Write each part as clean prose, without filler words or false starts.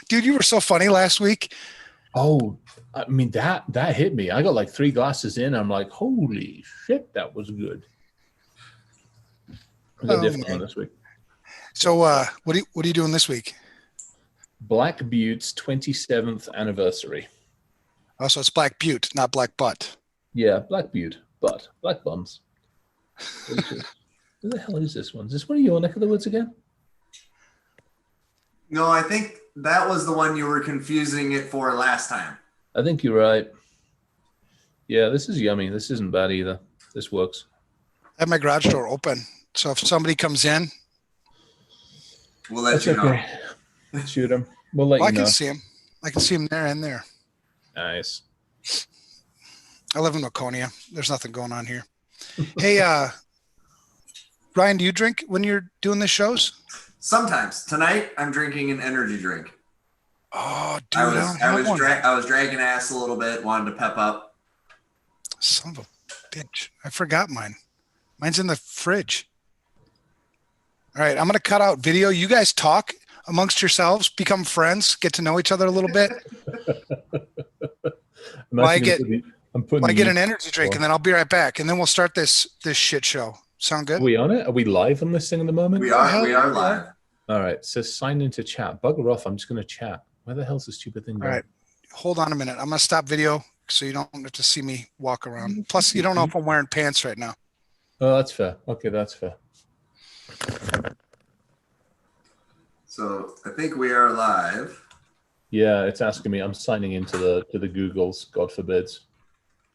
Dude, you were so funny last week. Oh, I mean that hit me. I got like 3 glasses in. I'm like, holy shit, that was good. I got a different one this week. So, what are you doing this week? Black Butte's 27th anniversary. Oh, so it's Black Butte, not Black Butt. Yeah, Black Butte, but Black Bums. Who the hell is this one? Is this one of your neck of the woods again? No, I think that was the one you were confusing it for last time. I think you're right. Yeah, this is yummy. This isn't bad either. This works. I have my garage door open, so if somebody comes in, we'll let you know. Shoot him. We'll let you know. I can see him. I can see him there and there. Nice. I live in Waconia. There's nothing going on here. Hey, Ryan, do you drink when you're doing the shows? Sometimes. Tonight, I'm drinking an energy drink. Oh, dude, I was dragging ass a little bit. Wanted to pep up. Son of a bitch! I forgot mine. Mine's in the fridge. All right, I'm gonna cut out video. You guys talk amongst yourselves, become friends, get to know each other a little bit. I get an energy drink, and then I'll be right back, and then we'll start this shit show. Sound good? Are we on it? Are we live on this thing at the moment? We are live. All right. So sign into chat. Bugger off. I'm just going to chat. Where the hell's the stupid thing going? All right. Hold on a minute. I'm going to stop video so you don't have to see me walk around. Plus, you don't know if I'm wearing pants right now. Oh, that's fair. Okay, that's fair. So I think we are live. Yeah, it's asking me. I'm signing into the Googles. God forbids.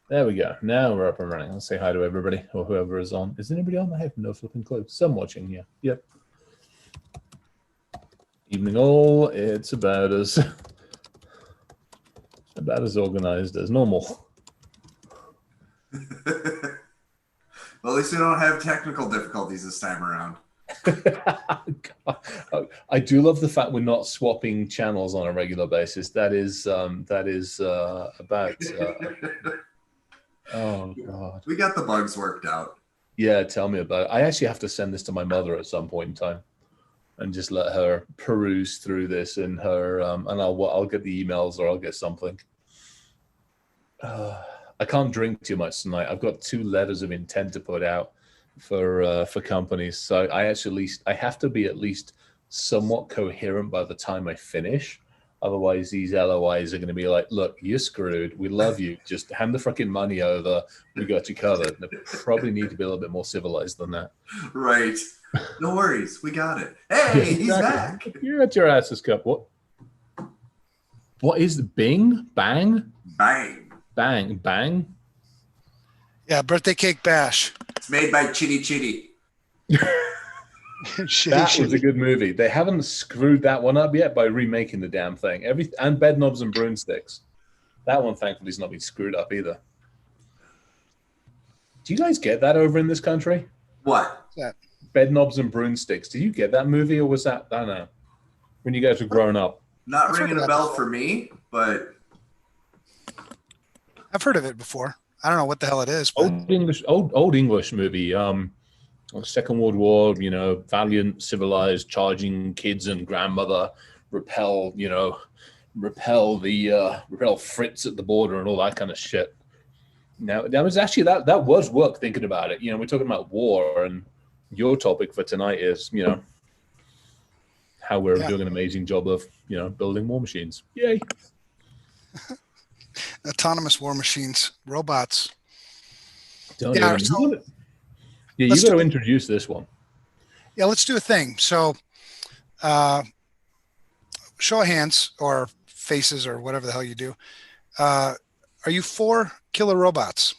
There we go. Now we're up and running. I'll say hi to everybody or whoever is on. Is anybody on? I have no flipping clue. Some watching, yeah. Yep. Evening all. It's about as organized as normal. Well, at least we don't have technical difficulties this time around. I do love the fact we're not swapping channels on a regular basis. That is about. Oh God! We got the bugs worked out. Yeah, tell me about it. I actually have to send this to my mother at some point in time, and just let her peruse through this and her, and I'll get the emails or I'll get something. I can't drink too much tonight. I've got 2 letters of intent to put out for companies, so I have to be at least somewhat coherent by the time I finish. Otherwise, these LOIs are going to be like, look, you're screwed. We love you. Just hand the fucking money over. We got you covered. They probably need to be a little bit more civilized than that. Right. No worries. We got it. Hey, he's back. You're at your ass's cup. What is the Bing? Bang? Bang. Bang. Bang? Yeah, birthday cake bash. It's made by Chitty Chitty. That was a good movie. They haven't screwed that one up yet by remaking the damn thing. And Bed Knobs and Broomsticks. That one, thankfully, is not being screwed up either. Do you guys get that over in this country? What? That? Bed Knobs and Broomsticks. Did you get that movie, or was that, I don't know, when you guys were growing up? Not ringing a bell for me, but I've heard of it before. I don't know what the hell it is. But... Old English movie. Second World War, valiant, civilized, charging kids and grandmother, repel Fritz at the border and all that kind of shit. Now, that was actually that was work thinking about it. We're talking about war, and your topic for tonight is, how we're doing an amazing job of, building war machines. Yay! Autonomous war machines, robots. You got to introduce this one. Yeah, let's do a thing. So, show of hands or faces or whatever the hell you do. Are you for killer robots?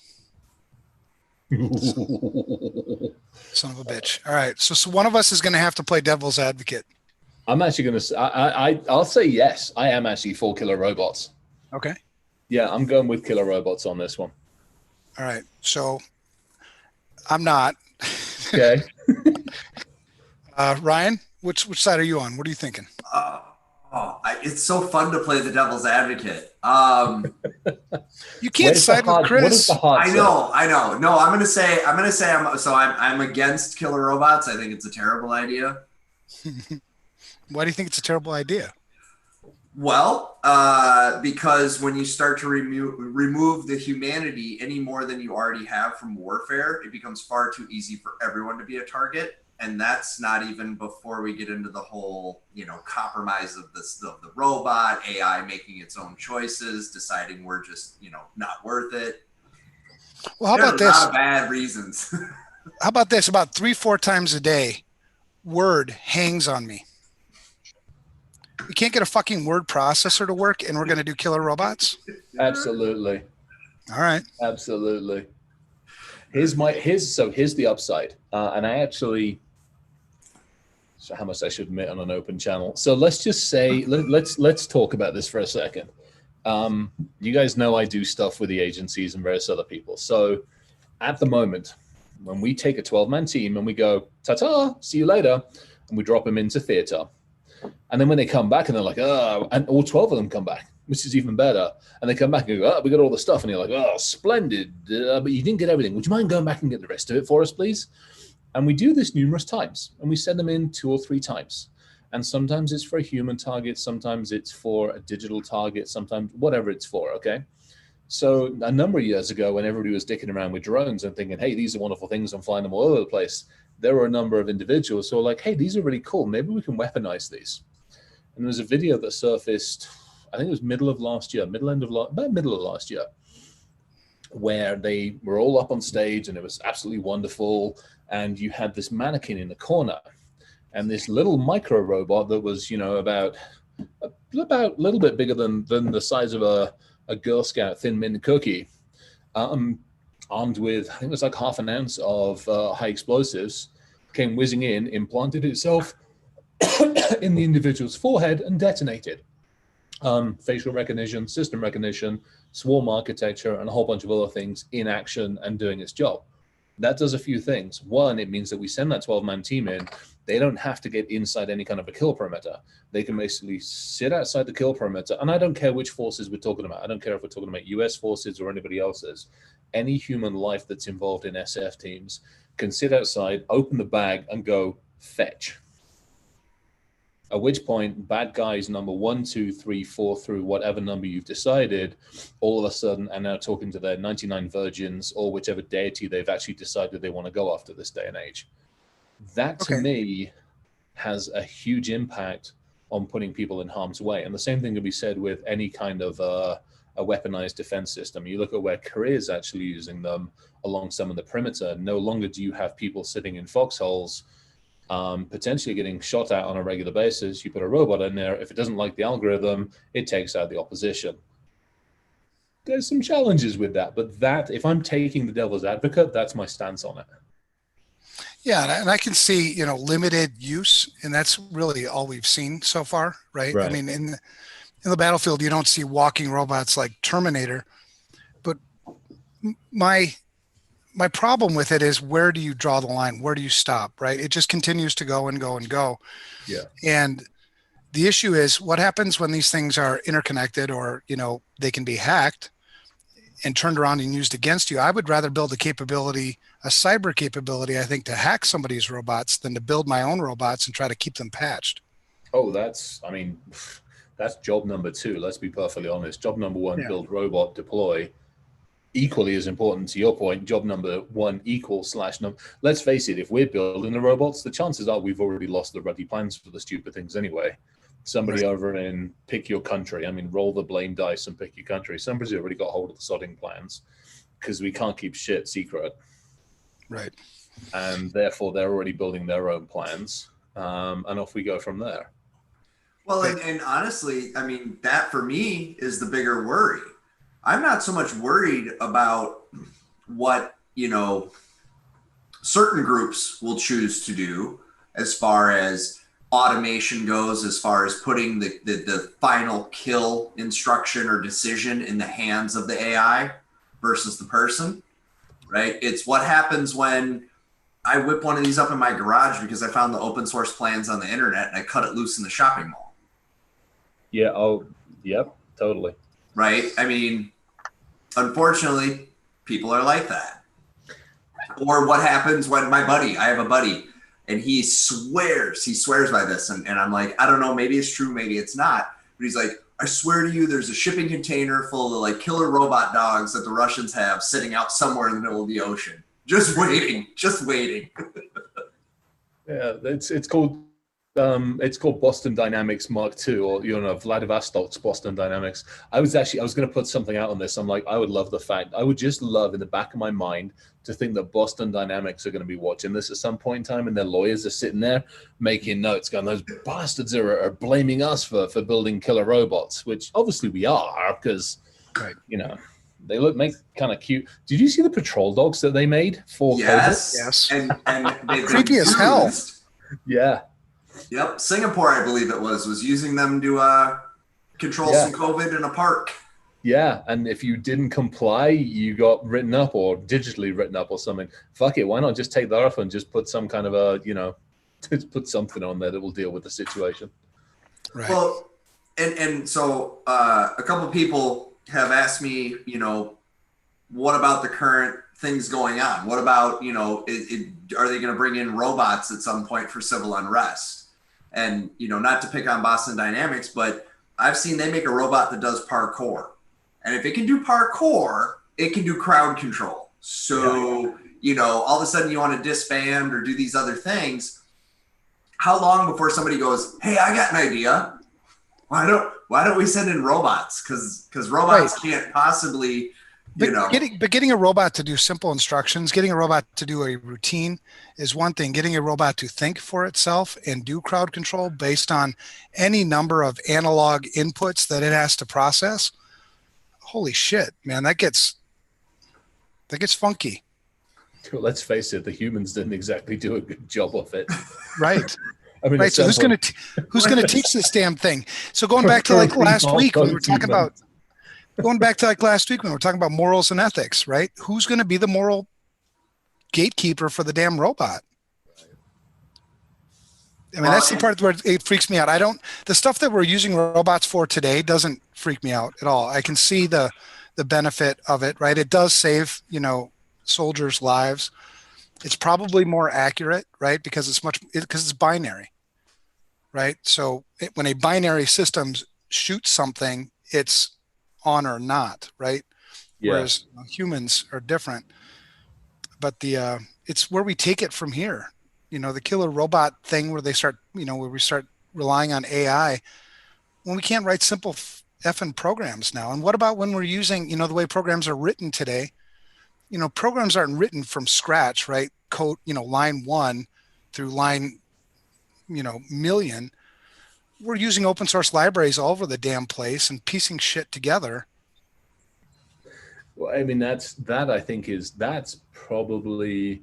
Son of a bitch. All right. So one of us is going to have to play devil's advocate. I'm actually going to. I'll say yes. I am actually for killer robots. Okay. Yeah, I'm going with killer robots on this one. All right. So I'm not. Okay. Ryan, which side are you on? What are you thinking? It's so fun to play the devil's advocate. You can't side with Chris. What is the hot I know. No, I'm gonna say I'm against killer robots. I think it's a terrible idea. Why do you think it's a terrible idea? Well, because when you start to remove the humanity any more than you already have from warfare, it becomes far too easy for everyone to be a target. And that's not even before we get into the whole, compromise of the robot, AI making its own choices, deciding we're just, not worth it. Well, how There's about a lot this? of bad reasons. How about this? About 3-4 times a day, Word hangs on me. We can't get a fucking word processor to work, and we're going to do killer robots. Absolutely. All right. Absolutely. Here's the upside. And I actually, so how much I should admit on an open channel. So let's just say, let's talk about this for a second. You guys know I do stuff with the agencies and various other people. So at the moment, when we take a 12-man team and we go, ta-ta, see you later, and we drop them into theater. And then when they come back and they're like, oh, and all 12 of them come back, which is even better. And they come back and go, oh, we got all the stuff. And you're like, oh, splendid. But you didn't get everything. Would you mind going back and get the rest of it for us, please? And we do this numerous times. And we send them in 2 or 3 times. And sometimes it's for a human target. Sometimes it's for a digital target. Sometimes whatever it's for, okay? So a number of years ago, when everybody was dicking around with drones and thinking, hey, these are wonderful things, I'm flying them all over the place, there were a number of individuals who were like, hey, these are really cool. Maybe we can weaponize these. And there was a video that surfaced, I think it was middle of last year, middle of last year, where they were all up on stage and it was absolutely wonderful. And you had this mannequin in the corner and this little micro robot that was, about a little bit bigger than the size of a Girl Scout Thin Mint cookie, armed with, I think it was like half an ounce of high explosives, came whizzing in, implanted itself in the individual's forehead and detonated. Facial recognition, system recognition, swarm architecture, and a whole bunch of other things in action and doing its job. That does a few things. One, it means that we send that 12-man team in. They don't have to get inside any kind of a kill perimeter. They can basically sit outside the kill perimeter. And I don't care which forces we're talking about. I don't care if we're talking about US forces or anybody else's. Any human life that's involved in SF teams can sit outside, open the bag, and go fetch. At which point, bad guys number 1, 2, 3, 4 through whatever number you've decided, all of a sudden are now talking to their 99 virgins or whichever deity they've actually decided they want to go after this day and age. That to me has a huge impact on putting people in harm's way. And the same thing can be said with any kind of a weaponized defense system. You look at where Korea is actually using them along some of the perimeter. No longer do you have people sitting in foxholes potentially getting shot at on a regular basis. You put a robot in there. If it doesn't like the algorithm, it takes out the opposition. There's some challenges with that, but that, if I'm taking the devil's advocate, that's my stance on it. Yeah, and I can see, limited use, and that's really all we've seen so far, right? I mean, in the battlefield, you don't see walking robots like Terminator, but my problem with it is, where do you draw the line? Where do you stop, right? It just continues to go and go and go. Yeah. And the issue is, what happens when these things are interconnected, or, they can be hacked and turned around and used against you? I would rather build a cyber capability, I think, to hack somebody's robots than to build my own robots and try to keep them patched. Oh, that's job number 2. Let's be perfectly honest. Job number 1, build robot, deploy. Equally as important, to your point, job number 1 equals / let's face it, if we're building the robots, the chances are we've already lost the ruddy plans for the stupid things anyway. Somebody over in pick your country, roll the blame dice and pick your country. Somebody's already got hold of the sodding plans, because we can't keep shit secret. Right. And therefore they're already building their own plans. And off we go from there. Well, and honestly, that for me is the bigger worry. I'm not so much worried about what, certain groups will choose to do as far as automation goes, as far as putting the final kill instruction or decision in the hands of the AI versus the person, right? It's what happens when I whip one of these up in my garage because I found the open source plans on the internet and I cut it loose in the shopping mall. Yeah. Oh, yep. Totally. Right. Unfortunately, people are like that. Or what happens when I have a buddy, and he swears by this. And I'm like, I don't know, maybe it's true, maybe it's not. But he's like, I swear to you, there's a shipping container full of like killer robot dogs that the Russians have sitting out somewhere in the middle of the ocean, just waiting, just waiting. Yeah, it's called Boston Dynamics Mark II, or Vladivostok's Boston Dynamics. I was going to put something out on this. I'm like, I would just love in the back of my mind to think that Boston Dynamics are going to be watching this at some point in time, and their lawyers are sitting there making notes, going, "Those bastards are blaming us for building killer robots," which obviously we are, because Right. they make kind of cute. Did you see the patrol dogs that they made for Yes, Yes. and they've Creepy been as hell. used. Yeah. Yep, Singapore, I believe it was using them to control some COVID in a park. Yeah, and if you didn't comply, you got written up or digitally written up or something. Fuck it, why not just take that off and just put some kind of just put something on there that will deal with the situation. Right. Well, and so a couple people have asked me, what about the current things going on? What about, are they going to bring in robots at some point for civil unrest? And, not to pick on Boston Dynamics, but I've seen they make a robot that does parkour. And if it can do parkour, it can do crowd control. So, all of a sudden you want to disband or do these other things. How long before somebody goes, "Hey, I got an idea. Why don't we send in robots? Because robots can't possibly, Getting a robot to do simple instructions, getting a robot to do a routine is one thing. Getting a robot to think for itself and do crowd control based on any number of analog inputs that it has to process. Holy shit, man, that gets funky. Let's face it, the humans didn't exactly do a good job of it. Right. I mean, right. So who's going to teach this damn thing? So going back to like last week when we were talking about morals and ethics, right? Who's going to be the moral gatekeeper for the damn robot? I mean, that's the part where it freaks me out. The stuff that we're using robots for today doesn't freak me out at all. I can see the benefit of it, right? It does save, soldiers' lives. It's probably more accurate, right? Because it's binary, right? So when a binary system shoots something, it's on or not, right? Yeah. Whereas humans are different. But it's where we take it from here. The killer robot thing where where we start relying on AI when we can't write simple effing programs now. And what about when we're using, the way programs are written today? Programs aren't written from scratch, right? Code, line 1 through line, million. We're using open source libraries all over the damn place and piecing shit together. Well, I mean, that's probably,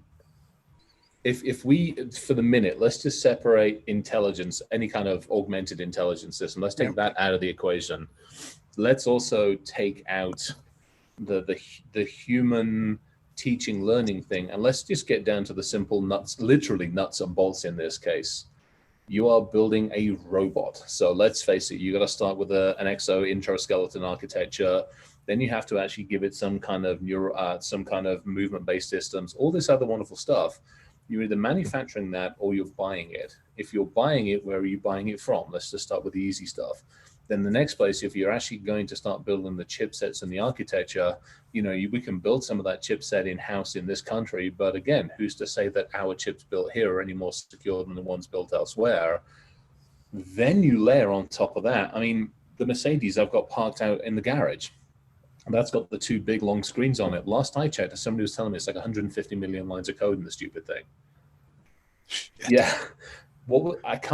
if we, for the minute, let's just separate intelligence, any kind of augmented intelligence system. Let's take that out of the equation. Let's also take out the human teaching learning thing, and let's just get down to the simple literally nuts and bolts in this case. You are building a robot. So let's face it, you got to start with an exo intraskeleton architecture. Then you have to actually give it some kind of some kind of movement-based systems, all this other wonderful stuff. You're either manufacturing that or you're buying it. If you're buying it, where are you buying it from? Let's just start with the easy stuff. Then the next place, if you're actually going to start building the chipsets and the architecture, we can build some of that chipset in-house in this country. But again, who's to say that our chips built here are any more secure than the ones built elsewhere? Then you layer on top of that. I mean, the Mercedes I've got parked out in the garage. And that's got the 2 big long screens on it. Last I checked, somebody was telling me it's like 150 million lines of code in the stupid thing. Shit. Yeah.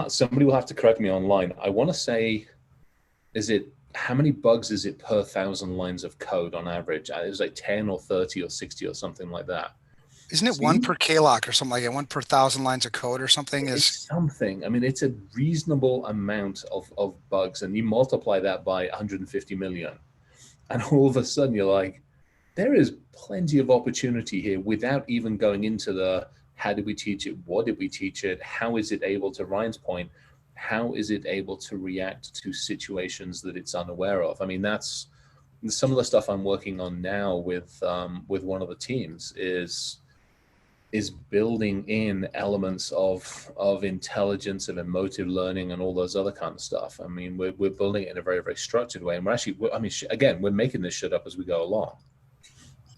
Somebody will have to correct me online. I want to say, how many bugs is it per 1,000 lines of code on average? It was like 10 or 30 or 60 or something like that. Isn't it one per KLOC or something like that? 1 per 1,000 lines of code or something? It's something. I mean, it's a reasonable amount of bugs, and you multiply that by 150 million. And all of a sudden you're like, there is plenty of opportunity here without even going into the, how did we teach it? What did we teach it? How is it able to, Ryan's point, how is it able to react to situations that it's unaware of? I mean, that's some of the stuff I'm working on now with one of the teams is is building in elements of intelligence and emotive learning and all those other kind of stuff. I mean, we're building it in a very, very structured way, and we're actually, I mean, again, we're making this shit up as we go along.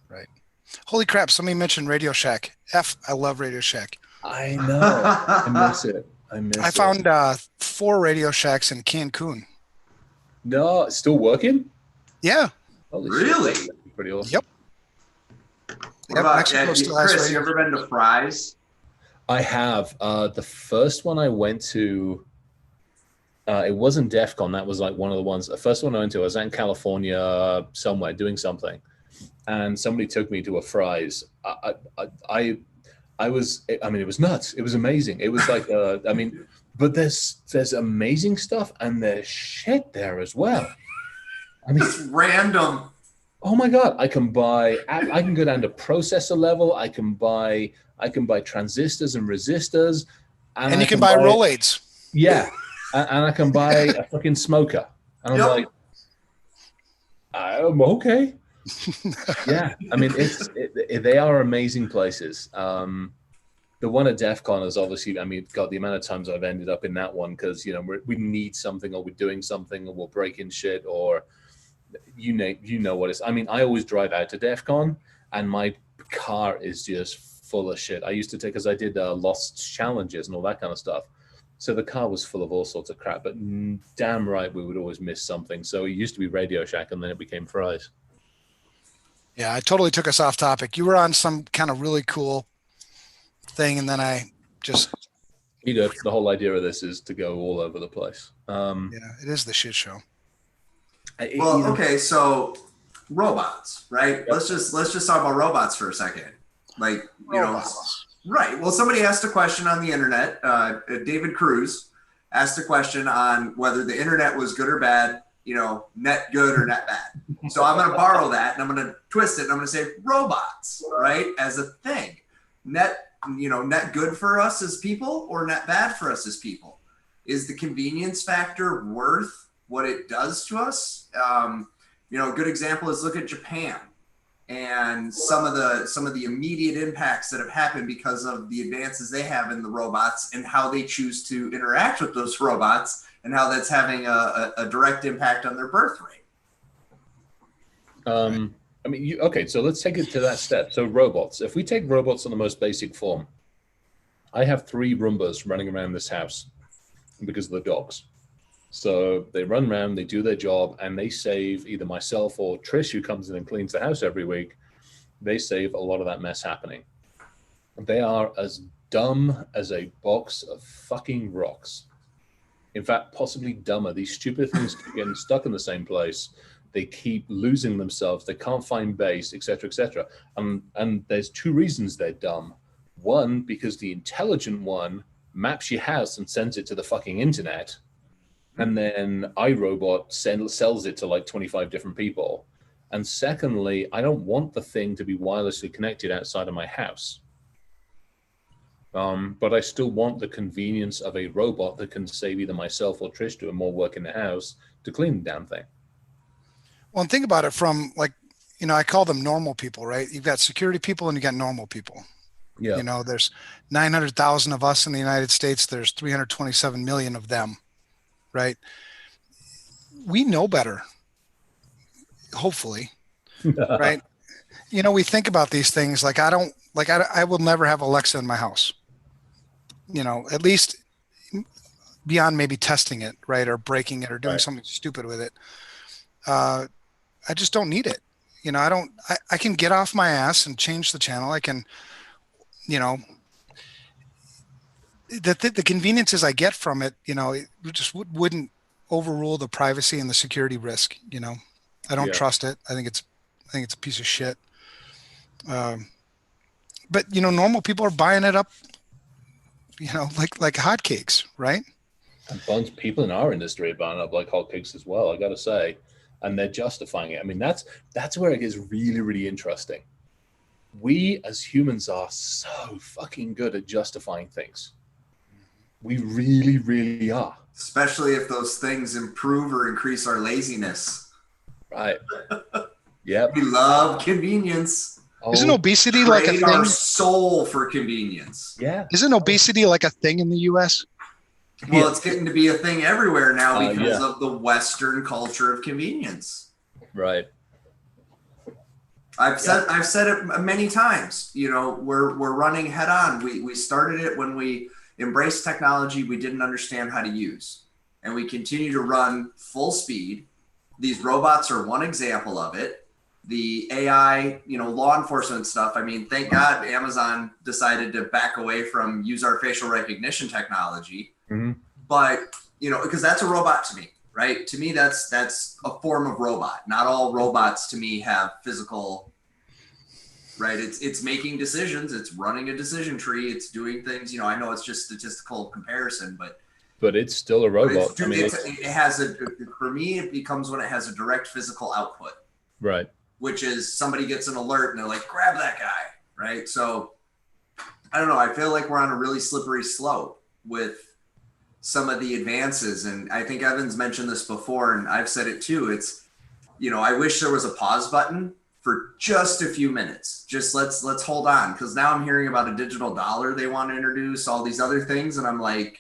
Right. Holy crap! Somebody mentioned Radio Shack. I love Radio Shack. I know. I miss it. I found 4 Radio Shacks in Cancun. No, it's still working? Yeah. Holy Really? shit. That's pretty awesome. Yep. What about Chris? You ever been to Fry's? I have. The first one I went to, it wasn't DEF CON. That was like one of the ones. The first one I went to, I was out in California somewhere doing something, and somebody took me to a Fry's. I mean, it was nuts. It was amazing. It was like, I mean, but there's amazing stuff, and there's shit there as well. I mean, it's random. Oh my God, I can go down to processor level. I can buy transistors and resistors. And you can buy Rolaids. Yeah. And I can buy a fucking smoker. And I'm like, I'm okay. Yeah. I mean, they are amazing places. The one at DEF CON is obviously, I mean, God, the amount of times I've ended up in that one because, you know, we need something, or we're doing something, or we're breaking shit, or you know what it's. I mean, I always drive out to DEF CON and my car is just full of shit. I used to take, because I did lost challenges and all that kind of stuff. So the car was full of all sorts of crap, but damn right we would always miss something. So it used to be Radio Shack, and then it became Fry's. Yeah, I totally took us off topic. You were on some kind of really cool thing, and then I just... You know, the whole idea of this is to go all over the place. Yeah, it is the shit show. Well, okay, so robots, right? Yep. Let's just talk about robots for a second. Like, you know, right. Well, somebody asked a question on the internet. David Cruz asked a question on whether the internet was good or bad, you know, net good or net bad. So I'm going to borrow that and I'm going to twist it and I'm going to say robots, right? As a thing. Net good for us as people or net bad for us as people? Is the convenience factor worth what it does to us? You know, a good example is look at Japan and some of the immediate impacts that have happened because of the advances they have in the robots and how they choose to interact with those robots and how that's having a direct impact on their birth rate. I mean, okay, so let's take it to that step. So robots, if we take robots in the most basic form, I have 3 Roombas running around this house because of the dogs. So they run around, they do their job, and they save either myself or Trish, who comes in and cleans the house every week. They save a lot of that mess happening. They are as dumb as a box of fucking rocks. In fact, possibly dumber. These stupid things keep getting stuck in the same place. They keep losing themselves. They can't find base, et cetera, et cetera. And there's 2 reasons they're dumb. One, because the intelligent one maps your house and sends it to the fucking internet. And then iRobot sells it to like 25 different people. And secondly, I don't want the thing to be wirelessly connected outside of my house. But I still want the convenience of a robot that can save either myself or Trish doing more work in the house to clean the damn thing. Well, and think about it from, like, you know, I call them normal people, right? You've got security people and you got normal people. Yeah. You know, there's 900,000 of us in the United States. There's 327 million of them. Right. We know better. Hopefully. Right. You know, we think about these things like I will never have Alexa in my house. You know, at least beyond maybe testing it, right, or breaking it or doing something stupid with it. I just don't need it. You know, I can get off my ass and change the channel. I can, you know, the conveniences I get from it, you know, it just wouldn't overrule the privacy and the security risk. You know, I don't trust it. I think it's a piece of shit. But you know, normal people are buying it up, you know, like hotcakes, right? And bunch of people in our industry are buying it up like hotcakes as well, I got to say, and they're justifying it. I mean, that's where it gets really, really interesting. We as humans are so fucking good at justifying things. We really, really are. Especially if those things improve or increase our laziness. Right. Yep. We love convenience. Isn't Oh, obesity like a Trade our thing? soul for convenience. yeah. Isn't obesity like a thing in the US? Well, Yeah. it's getting to be a thing everywhere now because Yeah. of the Western culture of convenience. Right. I've said it many times. You know, we're running head on. We started it when we embraced technology we didn't understand how to use, and we continue to run full speed. These robots are one example of it. The AI, law enforcement stuff. I mean, thank God Amazon decided to back away from use our facial recognition technology. Mm-hmm. But because that's a robot to me, right? To me, that's a form of robot. Not all robots to me have physical, right? It's making decisions. It's running a decision tree. It's doing things. I know it's just statistical comparison, but it's still a robot. it has for me, it becomes when it has a direct physical output, right. which is somebody gets an alert and they're like, grab that guy, right? So I don't know. I feel like we're on a really slippery slope with some of the advances. And I think Evan's mentioned this before, and I've said it too. It's, I wish there was a pause button for just a few minutes. Just let's hold on. Cause now I'm hearing about a digital dollar they want to introduce, all these other things. And I'm like,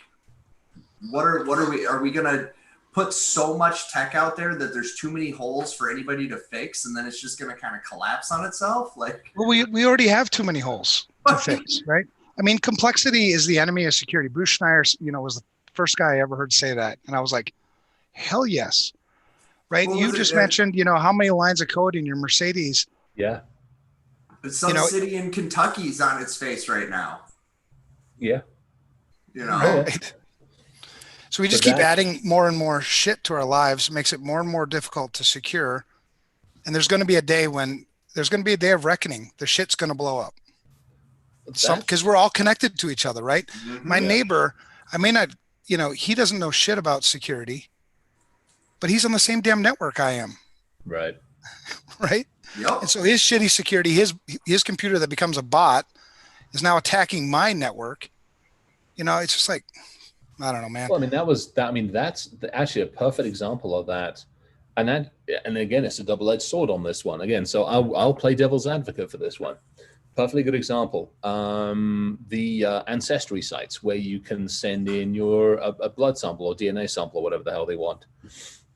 are we going to put so much tech out there that there's too many holes for anybody to fix? And then it's just going to kind of collapse on itself. Like, well, we already have too many holes to fix, right? I mean, complexity is the enemy of security. Bruce Schneier, was the first guy I ever heard say that. And I was like, hell yes. Right. You just mentioned, how many lines of code in your Mercedes. Yeah. Some city in Kentucky's on its face right now. Yeah. Right. So we just keep adding more and more shit to our lives, makes it more and more difficult to secure. And there's going to be a day of reckoning. The shit's going to blow up. Because we're all connected to each other, right? Mm-hmm. My neighbor, I may not, he doesn't know shit about security, but he's on the same damn network I am. Right. Right. Yep. And so his shitty security, his computer that becomes a bot is now attacking my network. It's just like, I don't know, man. Well, that's actually a perfect example of that. And again, it's a double-edged sword on this one. Again, so I'll play devil's advocate for this one. Perfectly good example. The ancestry sites where you can send in a blood sample or DNA sample or whatever the hell they want,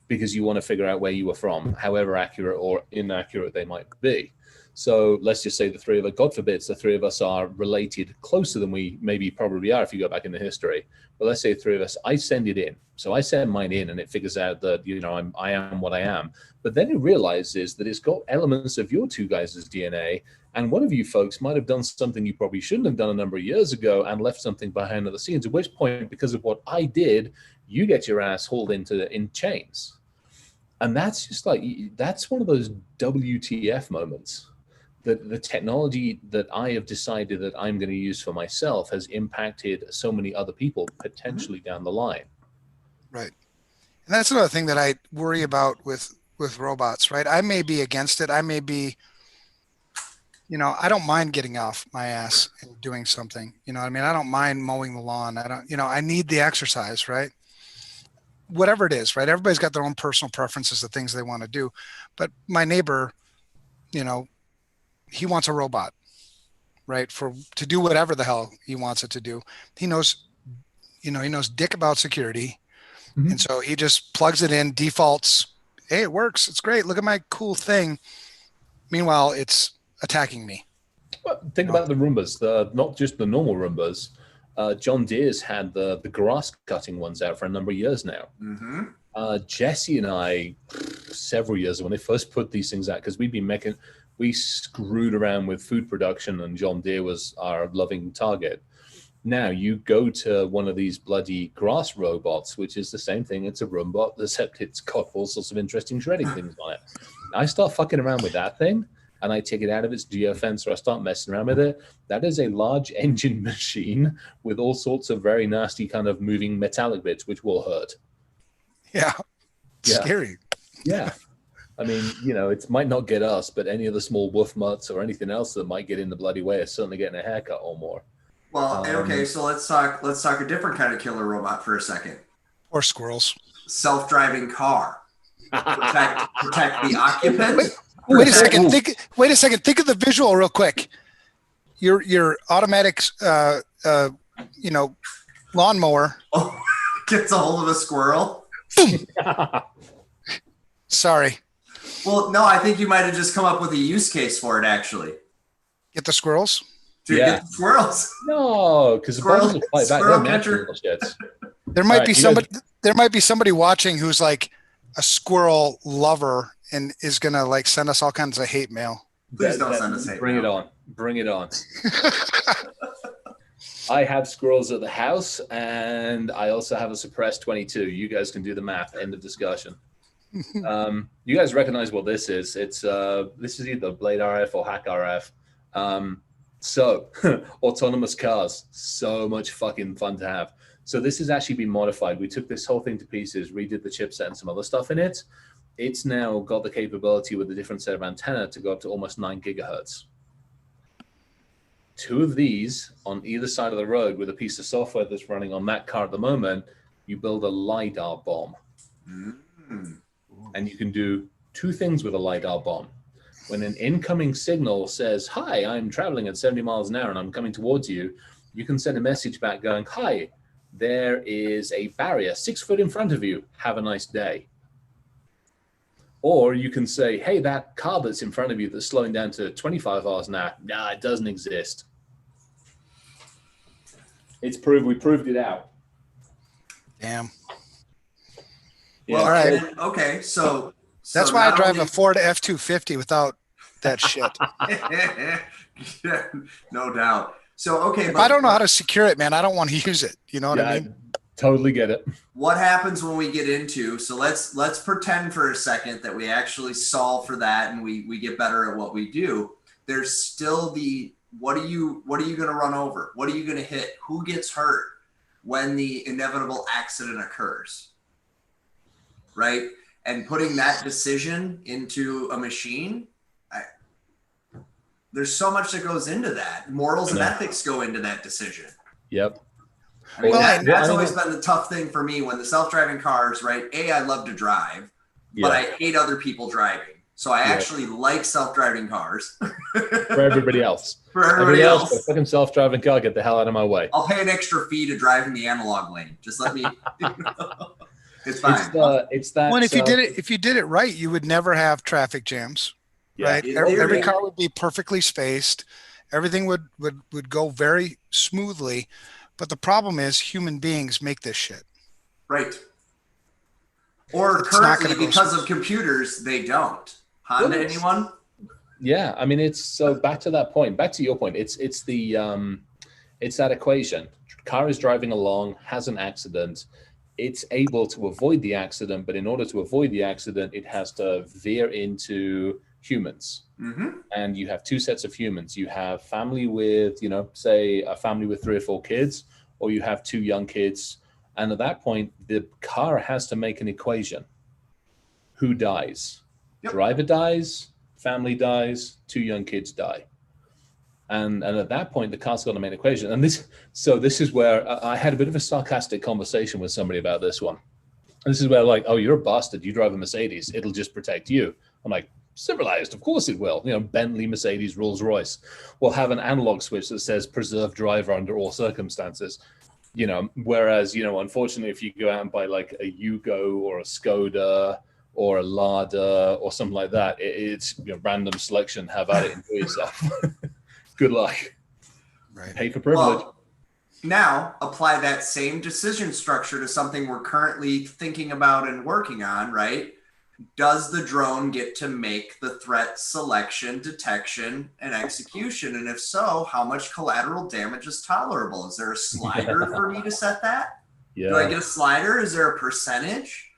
because you want to figure out where you were from, however accurate or inaccurate they might be. So let's just say the three of us, God forbid, the three of us are related closer than we maybe probably are if you go back into history. But let's say the three of us, I send it in. So I send mine in and it figures out that, I am what I am. But then it realizes that it's got elements of your two guys' DNA. And one of you folks might have done something you probably shouldn't have done a number of years ago and left something behind the scenes, at which point, because of what I did, you get your ass hauled in chains. And that's just that's one of those WTF moments. That the technology that I have decided that I'm going to use for myself has impacted so many other people potentially down the line. Right. And that's another thing that I worry about with robots, right? I may be against it. I may be, I don't mind getting off my ass and doing something. I don't mind mowing the lawn. I need the exercise, right? Whatever it is, right? Everybody's got their own personal preferences, the things they want to do. But my neighbor, he wants a robot, right? To do whatever the hell he wants it to do. He knows dick about security. Mm-hmm. And so he just plugs it in, defaults. Hey, it works. It's great. Look at my cool thing. Meanwhile, it's attacking me. Well, think about the Roombas, not just the normal Roombas. John Deere's had the grass cutting ones out for a number of years now. Mm-hmm. Jesse and I, several years when they first put these things out, because we screwed around with food production and John Deere was our loving target. Now you go to one of these bloody grass robots, which is the same thing. It's a Roomba, except it's got all sorts of interesting shredding things on it. I start fucking around with that thing and I take it out of its geofence or I start messing around with it. That is a large engine machine with all sorts of very nasty kind of moving metallic bits, which will hurt. Yeah. Scary. Yeah. I mean, it might not get us, but any of the small wolf mutts or anything else that might get in the bloody way is certainly getting a haircut or more. Well, okay, so let's talk a different kind of killer robot for a second. Or squirrels. Self-driving car. Protect the occupant. Wait a second. Wait a second. Think of the visual real quick. Your automatic, lawnmower. Oh, gets a hold of a squirrel. Sorry. Well, no, I think you might have just come up with a use case for it, actually. Get the squirrels. To get the squirrels. No, because the bugs will fight back. They're natural shits. There might be somebody. There might be somebody watching who's like a squirrel lover and is gonna like send us all kinds of hate mail. Please don't send us hate mail. It on. Bring it on. I have squirrels at the house, and I also have a suppressed 22. You guys can do the math. End of discussion. You guys recognize what this is? It's this is either Blade RF or Hack RF. So autonomous cars, so much fucking fun to have. So this has actually been modified. We took this whole thing to pieces, redid the chipset and some other stuff in it. It's now got the capability with a different set of antenna to go up to almost 9 gigahertz. 2 of these on either side of the road with a piece of software that's running on that car at the moment, you build a LiDAR bomb. And you can do 2 things with a LiDAR bomb. When an incoming signal says, hi, I'm traveling at 70 miles an hour and I'm coming towards you, you can send a message back going, hi, there is a barrier 6 foot in front of you. Have a nice day. Or you can say, hey, that car that's in front of you that's slowing down to 25 miles an hour, nah, it doesn't exist. It's proved, we proved it out. Damn. Yeah. Well, all right. Okay, so that's why I drive a Ford F-250 without that shit. No doubt. So, okay. If I don't know how to secure it, man, I don't want to use it. You know what I mean? Totally get it. What happens when we get into, so let's pretend for a second that we actually solve for that and we get better at what we do. There's still the, what are you going to run over? What are you going to hit? Who gets hurt when the inevitable accident occurs? Right? And putting that decision into a machine, there's so much that goes into that. Morals and ethics go into that decision. Yep. I mean, that's always been the tough thing for me when the self-driving cars, right? I love to drive, but I hate other people driving. So I actually like self-driving cars. For everybody else. For everybody else. A fucking self-driving car, get the hell out of my way. I'll pay an extra fee to drive in the analog lane. Just let me. It's fine. It's that. Well, if you did it right, you would never have traffic jams. Right? Every car would be perfectly spaced. Everything would go very smoothly. But the problem is human beings make this shit. Right. Or it's currently because of computers, they don't. Honda, anyone? Yeah, I mean, it's so back to that point, back to your point. It's that equation. Car is driving along, has an accident. It's able to avoid the accident, but in order to avoid the accident, it has to veer into humans. Mm-hmm. And you have 2 sets of humans. You have family with, say a family with 3 or 4 kids, or you have 2 young kids. And at that point, the car has to make an equation. Who dies? Yep. Driver dies, family dies, 2 young kids die. And at that point, the car's got to make an equation. And this is where I had a bit of a sarcastic conversation with somebody about this one. And this is where like, oh, you're a bastard. You drive a Mercedes. It'll just protect you. I'm like, civilized, of course it will. Bentley, Mercedes, Rolls-Royce will have an analog switch that says preserve driver under all circumstances. Whereas, unfortunately, if you go out and buy like a Yugo or a Skoda or a Lada or something like that, it's random selection. Have at it and do yourself. Good luck. Right. Pay for privilege. Well, now apply that same decision structure to something we're currently thinking about and working on, right? Does the drone get to make the threat selection, detection, and execution? And if so, how much collateral damage is tolerable? Is there a slider for me to set that? Yeah. Do I get a slider? Is there a percentage?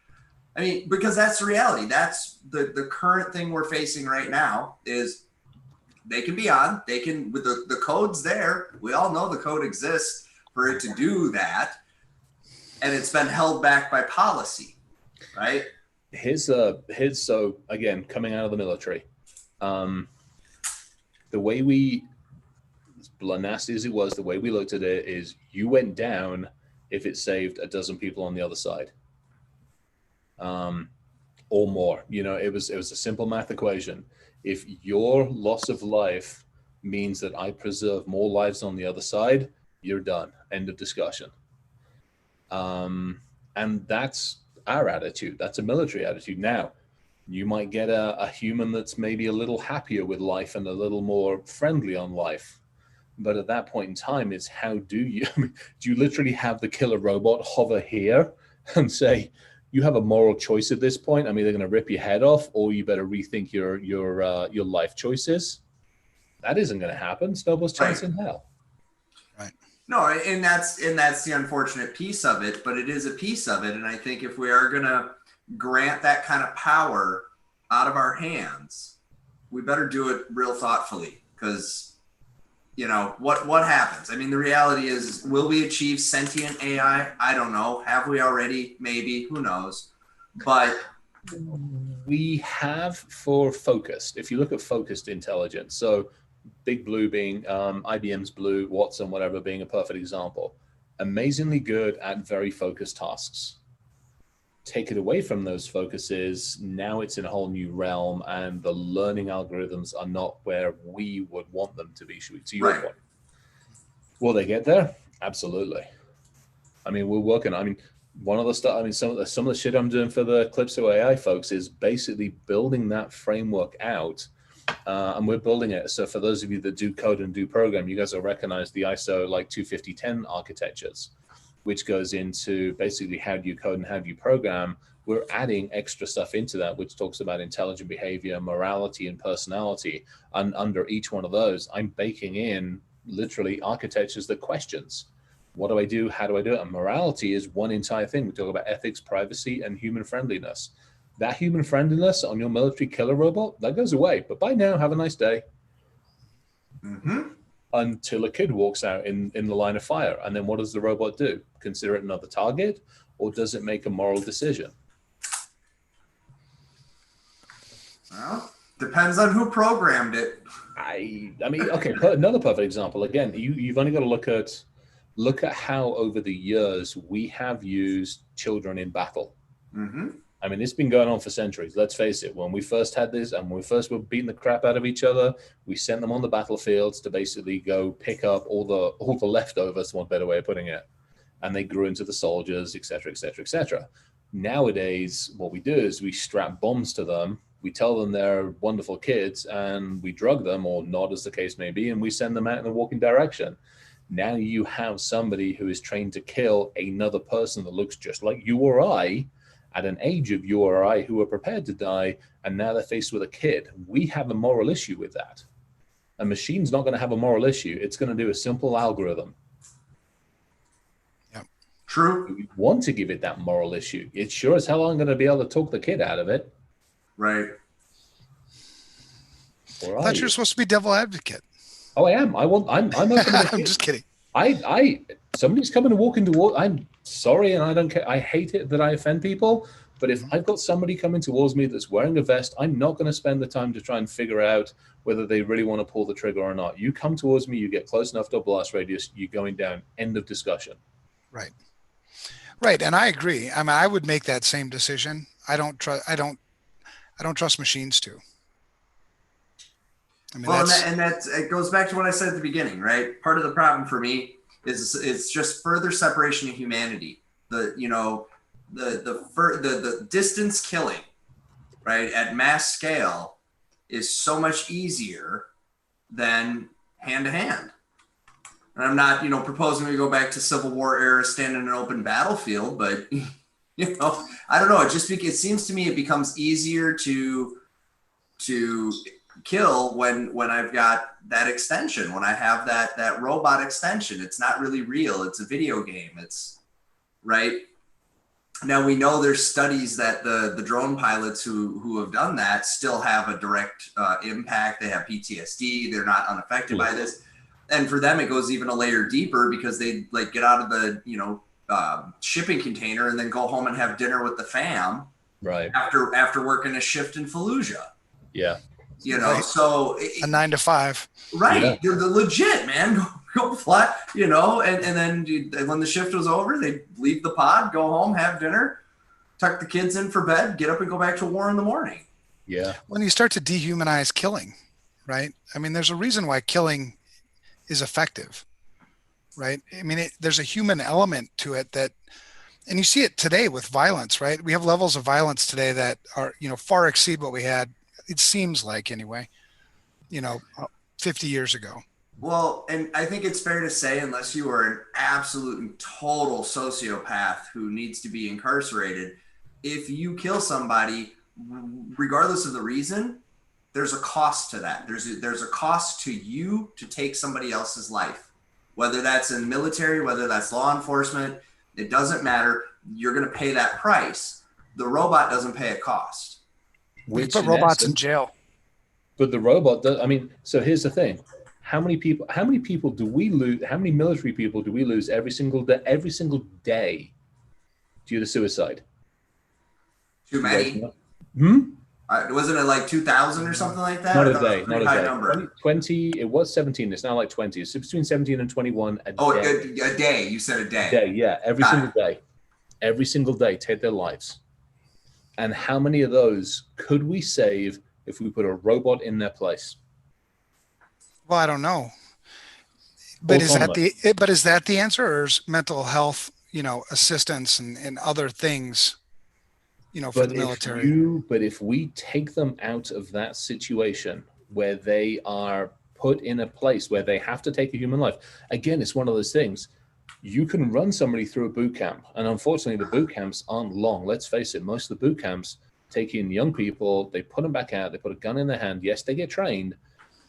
I mean, because that's the reality. That's the current thing we're facing right now is they can be on. They can, with the code's there. We all know the code exists for it to do that. And it's been held back by policy, right? So again, coming out of the military, the way we, as nasty as it was, the way we looked at it is you went down if it saved a dozen people on the other side. or more. It was a simple math equation. If your loss of life means that I preserve more lives on the other side, you're done. End of discussion. And that's our attitude. That's a military attitude. Now, you might get a human that's maybe a little happier with life and a little more friendly on life. But at that point in time, it's how do you literally have the killer robot hover here and say, you have a moral choice at this point. I'm either going to rip your head off or you better rethink your life choices. That isn't going to happen. Snowball's chance in hell. Right. No, and that's the unfortunate piece of it, but it is a piece of it. And I think if we are going to grant that kind of power out of our hands, we better do it real thoughtfully, because what happens? I mean, the reality is, will we achieve sentient AI? I don't know. Have we already? Maybe. Who knows? But we have for focused. If you look at focused intelligence, so Big Blue being IBM's Blue, Watson, whatever, being a perfect example, amazingly good at very focused tasks. Take it away from those focuses, now it's in a whole new realm, and the learning algorithms are not where we would want them to be. To your point, will they get there? Absolutely. I mean, we're working. I mean, one of the stuff. I mean, some of the shit I'm doing for the Calypso AI folks is basically building that framework out, and we're building it. So for those of you that do code and do program, you guys will recognize the ISO like 25010 architectures, which goes into basically how do you code and how do you program. We're adding extra stuff into that, which talks about intelligent behavior, morality, and personality. And under each one of those, I'm baking in literally architectures that questions. What do I do? How do I do it? And morality is one entire thing. We talk about ethics, privacy, and human friendliness. That human friendliness on your military killer robot, that goes away. But bye now, have a nice day. Mm-hmm. Until a kid walks out in the line of fire. And then what does the robot do? Consider it another target, or does it make a moral decision? Well, depends on who programmed it. I mean, okay, another perfect example. Again, you've only got to look at how over the years we have used children in battle. Mm-hmm. I mean, it's been going on for centuries. Let's face it. When we first had this and when we first were beating the crap out of each other, we sent them on the battlefields to basically go pick up all the leftovers, one better way of putting it. And they grew into the soldiers, et cetera, et cetera, et cetera. Nowadays, what we do is we strap bombs to them. We tell them they're wonderful kids and we drug them, or not as the case may be, and we send them out in the walking direction. Now you have somebody who is trained to kill another person that looks just like you or I, at an age of you or I, who are prepared to die, and now they're faced with a kid. We have a moral issue with that. A machine's not going to have a moral issue. It's going to do a simple algorithm. Yep. True. We want to give it that moral issue. It's sure as hell I'm going to be able to talk the kid out of it. Right. Or I thought you were supposed to be devil advocate. Oh, I am. I'm open to I'm just kidding. Somebody's coming and walking towards. I'm sorry, and I don't care. I hate it that I offend people. But if I've got somebody coming towards me that's wearing a vest, I'm not going to spend the time to try and figure out whether they really want to pull the trigger or not. You come towards me, you get close enough to a blast radius, you're going down. End of discussion. Right. Right, and I agree. I mean, I would make that same decision. I don't trust machines to. I mean, well, it goes back to what I said at the beginning, right? Part of the problem for me is it's just further separation of humanity. The distance killing, right, at mass scale is so much easier than hand to hand. And I'm not, proposing we go back to Civil War era, stand in an open battlefield, but I don't know. It seems to me it becomes easier to kill when I've got that extension, when I have that robot extension. It's not really real. It's a video game. It's right. Now we know there's studies that the drone pilots who have done that still have a direct impact. They have PTSD. They're not unaffected by this. And for them, it goes even a layer deeper because they get out of the shipping container and then go home and have dinner with the fam. Right. After working a shift in Fallujah. Yeah. Right. So a 9 to 5. Right. Yeah. They're legit, man. Go fly, and then when the shift was over, they'd leave the pod, go home, have dinner. tuck the kids in for bed, get up and go back to war in the morning. Yeah. When you start to dehumanize killing, right? I mean, there's a reason why killing is effective, right? I mean, there's a human element to it that, and you see it today with violence, right? We have levels of violence today that are, far exceed what we had. It seems like anyway, 50 years ago. Well, and I think it's fair to say, unless you are an absolute and total sociopath who needs to be incarcerated, if you kill somebody, regardless of the reason, there's a cost to that. There's a cost to you to take somebody else's life, whether that's in military, whether that's law enforcement, it doesn't matter. You're going to pay that price. The robot doesn't pay a cost. We put robots in jail. But the robot does. I mean, so here's the thing. How many people do we lose? How many military people do we lose every single day due to suicide? Too many. Wasn't it like 2,000 or something like that? Not a day. Not a day. Number. 20. It was 17. It's now like 20. It's between 17 and 21 a day. Oh, a day. You said a day. A day, yeah. Every single day. Every single day take their lives. And how many of those could we save if we put a robot in their place? Well, I don't know. But is that the answer, or is mental health, assistance and other things, for the military? But if we take them out of that situation where they are put in a place where they have to take a human life, again, it's one of those things. You can run somebody through a boot camp, and unfortunately, the boot camps aren't long. Let's face it, most of the boot camps take in young people, they put them back out, they put a gun in their hand. Yes, they get trained,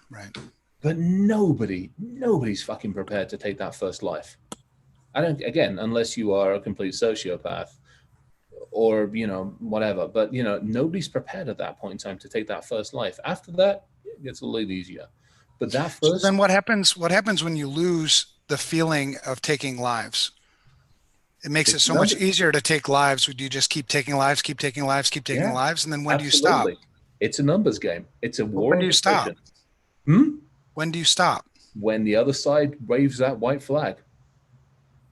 right? But nobody's fucking prepared to take that first life. Again, unless you are a complete sociopath or, whatever. But, nobody's prepared at that point in time to take that first life. After that, it gets a little easier. But that first... So then what happens when you lose the feeling of taking lives? It makes it so much easier to take lives. Would you just keep taking lives? And then when do you stop? It's a numbers game. It's a war. When do you stop? When do you stop? When the other side waves that white flag.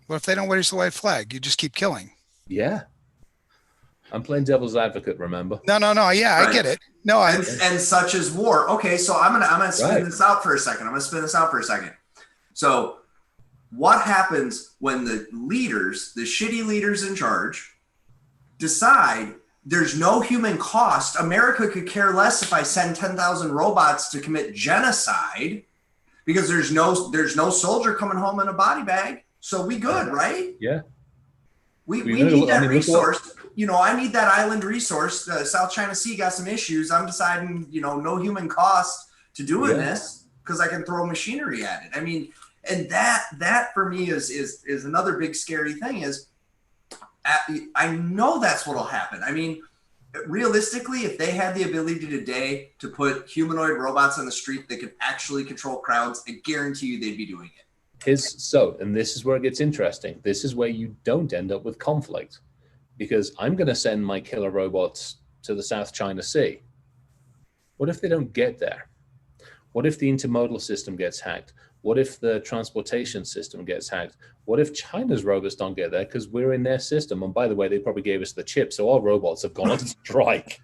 Well, if they don't wave the white flag, you just keep killing. Yeah. I'm playing devil's advocate, remember? No. Yeah, right. I get it. No, and such as war. Okay, so I'm gonna spin this out for a second. So what happens when the leaders, the shitty leaders in charge, decide there's no human cost? America could care less if I send 10,000 robots to commit genocide because there's no soldier coming home in a body bag. So we good, right? Yeah. We need that resource. I need that island resource. The South China Sea got some issues. I'm deciding, no human cost to doing this because I can throw machinery at it. I mean, and that for me is another big scary thing is I know that's what'll happen. I mean, realistically, if they had the ability today to put humanoid robots on the street that could actually control crowds, I guarantee you they'd be doing it. And this is where it gets interesting. This is where you don't end up with conflict, because I'm going to send my killer robots to the South China Sea. What if they don't get there? What if the intermodal system gets hacked? What if the transportation system gets hacked? What if China's robots don't get there because we're in their system? And by the way, they probably gave us the chip, so our robots have gone on strike.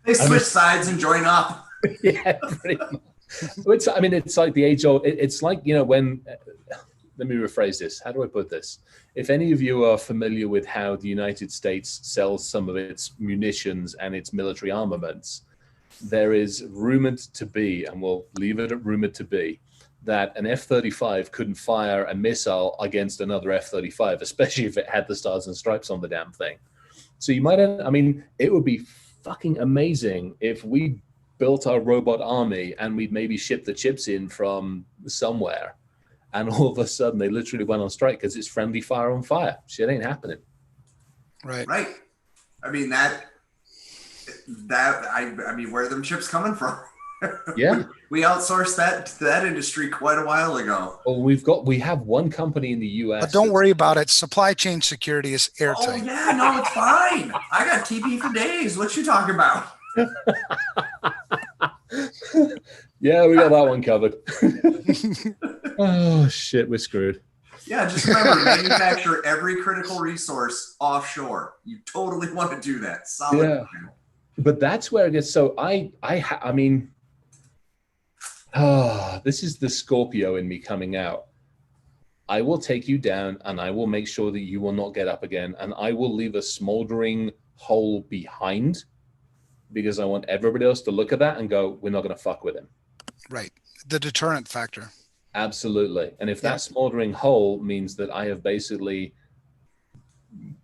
They switch sides and join up. Yeah, pretty much. It's like the age-old. It's like, when. Let me rephrase this. How do I put this? If any of you are familiar with how the United States sells some of its munitions and its military armaments, there is rumored to be, and we'll leave it at rumored to be, that an F-35 couldn't fire a missile against another F-35, especially if it had the stars and stripes on the damn thing. So it would be fucking amazing if we built our robot army and we'd maybe ship the chips in from somewhere, and all of a sudden they literally went on strike because it's friendly fire on fire. Shit ain't happening. Right. I mean, where are them chips coming from? Yeah. We outsourced that to that industry quite a while ago. Well, we have one company in the US. But don't worry about it. Supply chain security is airtight. Oh yeah, no, it's fine. I got TP for days. What you talking about? Yeah, we got that one covered. Oh shit, we're screwed. Yeah, Yeah, just remember, manufacture every critical resource offshore. You totally want to do that. Solid. Yeah. But that's where it gets. So I mean, this is the Scorpio in me coming out. I will take you down, and I will make sure that you will not get up again, and I will leave a smoldering hole behind, because I want everybody else to look at that and go, we're not going to fuck with him. Right. The deterrent factor. Absolutely. And if that smoldering hole means that I have basically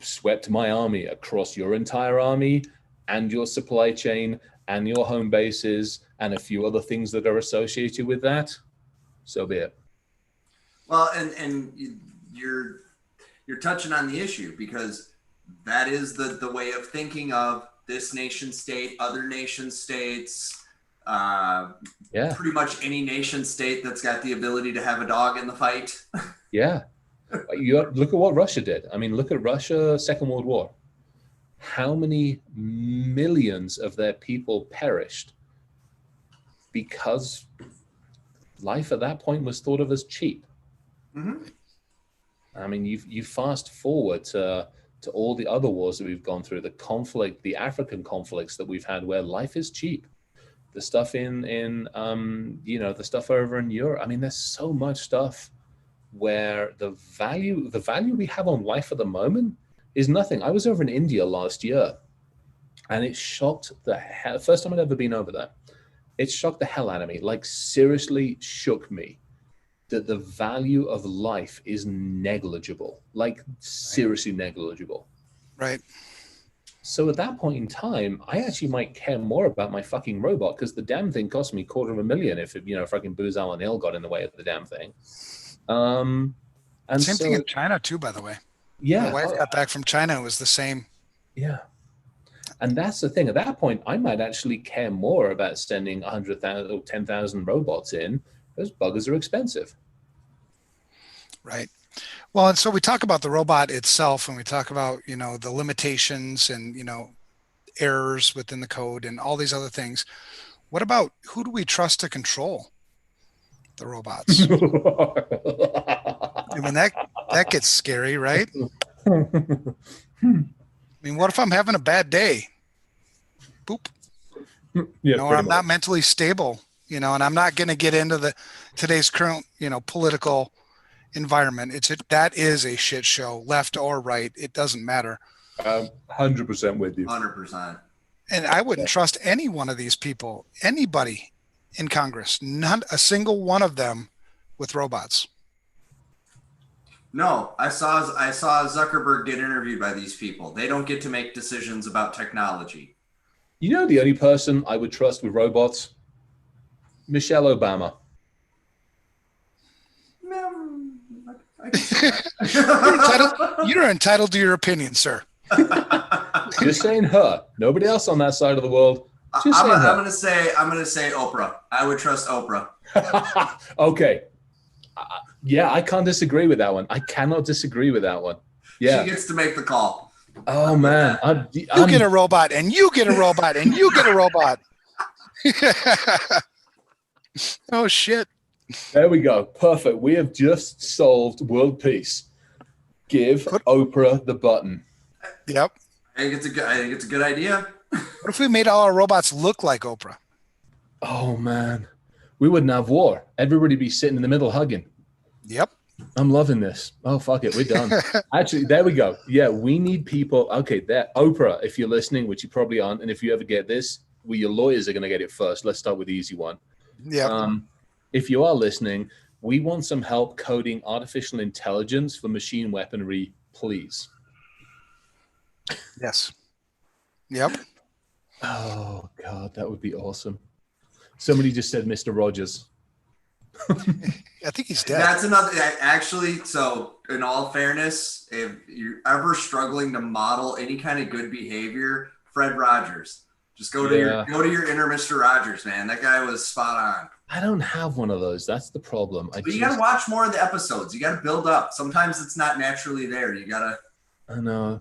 swept my army across your entire army and your supply chain and your home bases and a few other things that are associated with that, so be it. Well, and you're touching on the issue, because that is the way of thinking of this nation state, other nation states, pretty much any nation state that's got the ability to have a dog in the fight. Yeah. Look at what Russia did. I mean, look at Russia, Second World War. How many millions of their people perished because life at that point was thought of as cheap. Mm-hmm. I mean, you fast forward to all the other wars that we've gone through, the conflict, the African conflicts that we've had where life is cheap. The stuff in the stuff over in Europe. I mean, there's so much stuff where the value we have on life at the moment is nothing. I was over in India last year, and it shocked the hell. First time I'd ever been over there. It shocked the hell out of me. Like, seriously shook me that the value of life is negligible. Like, seriously negligible. Right. So at that point in time, I actually might care more about my fucking robot, because the damn thing cost me $250,000 if fucking Booz Allen Hill got in the way of the damn thing. And same thing in China too, by the way. Yeah. My wife got back from China. It was the same. Yeah. And that's the thing. At that point, I might actually care more about sending 100,000 or 10,000 robots in. Those buggers are expensive. Right. Well, and so we talk about the robot itself, and we talk about, the limitations and, errors within the code and all these other things. What about, who do we trust to control the robots? I mean, that gets scary, right? I mean, what if I'm having a bad day? Boop. Yeah, or I'm not mentally stable, and I'm not going to get into today's current, political environment. That is a shit show, left or right. It doesn't matter. 100% with you. 100%. And I wouldn't trust any one of these people, anybody in Congress, not a single one of them with robots. No, I saw Zuckerberg get interviewed by these people. They don't get to make decisions about technology. The only person I would trust with robots? Michelle Obama. You're entitled to your opinion, sir. Just saying her. Nobody else on that side of the world. I'm gonna say Oprah. I would trust Oprah. Okay. Yeah, I can't disagree with that one. I cannot disagree with that one. Yeah. She gets to make the call. Oh man. You get a robot, and you get a robot, and you get a robot. Oh shit. There we go. Perfect. We have just solved world peace. Give Oprah the button. Yep. I think it's a good idea. What if we made all our robots look like Oprah? Oh man. We wouldn't have war. Everybody be sitting in the middle hugging. Yep. I'm loving this. Oh, fuck it. We're done. Actually, there we go. Yeah, we need people. Okay, there. Oprah, if you're listening, which you probably aren't, and if you ever get this, your lawyers are going to get it first. Let's start with the easy one. Yeah. If you are listening, we want some help coding artificial intelligence for machine weaponry, please. Yes. Yep. Oh, God, that would be awesome. Somebody just said Mr. Rogers. I think he's dead. That's another, actually, so in all fairness, if you're ever struggling to model any kind of good behavior, Fred Rogers. Just go to your inner Mr. Rogers, man. That guy was spot on. I don't have one of those. That's the problem. But you got to watch more of the episodes. You got to build up. Sometimes it's not naturally there. You got to. I know.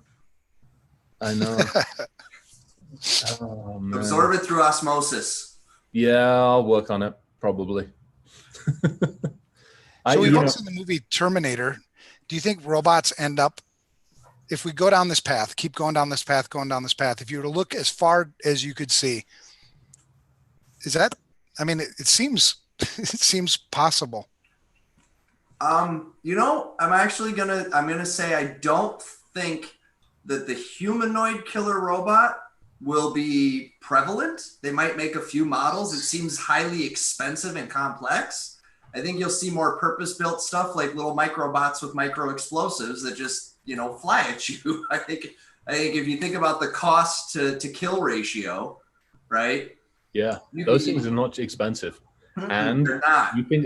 Oh, man. Absorb it through osmosis. Yeah, I'll work on it, probably. So we've all seen the movie Terminator. Do you think robots end up, if we go down this path, keep going down this path, if you were to look as far as you could see, is that, I mean, it seems, it seems possible. You know, I'm gonna say I don't think that the humanoid killer robot will be prevalent. They might make a few models. It seems highly expensive and complex. I think you'll see more purpose-built stuff like little microbots with micro explosives that just, you know, fly at you. I think if you think about the cost to kill ratio, right? Yeah, those things are not expensive. And they're not. you think,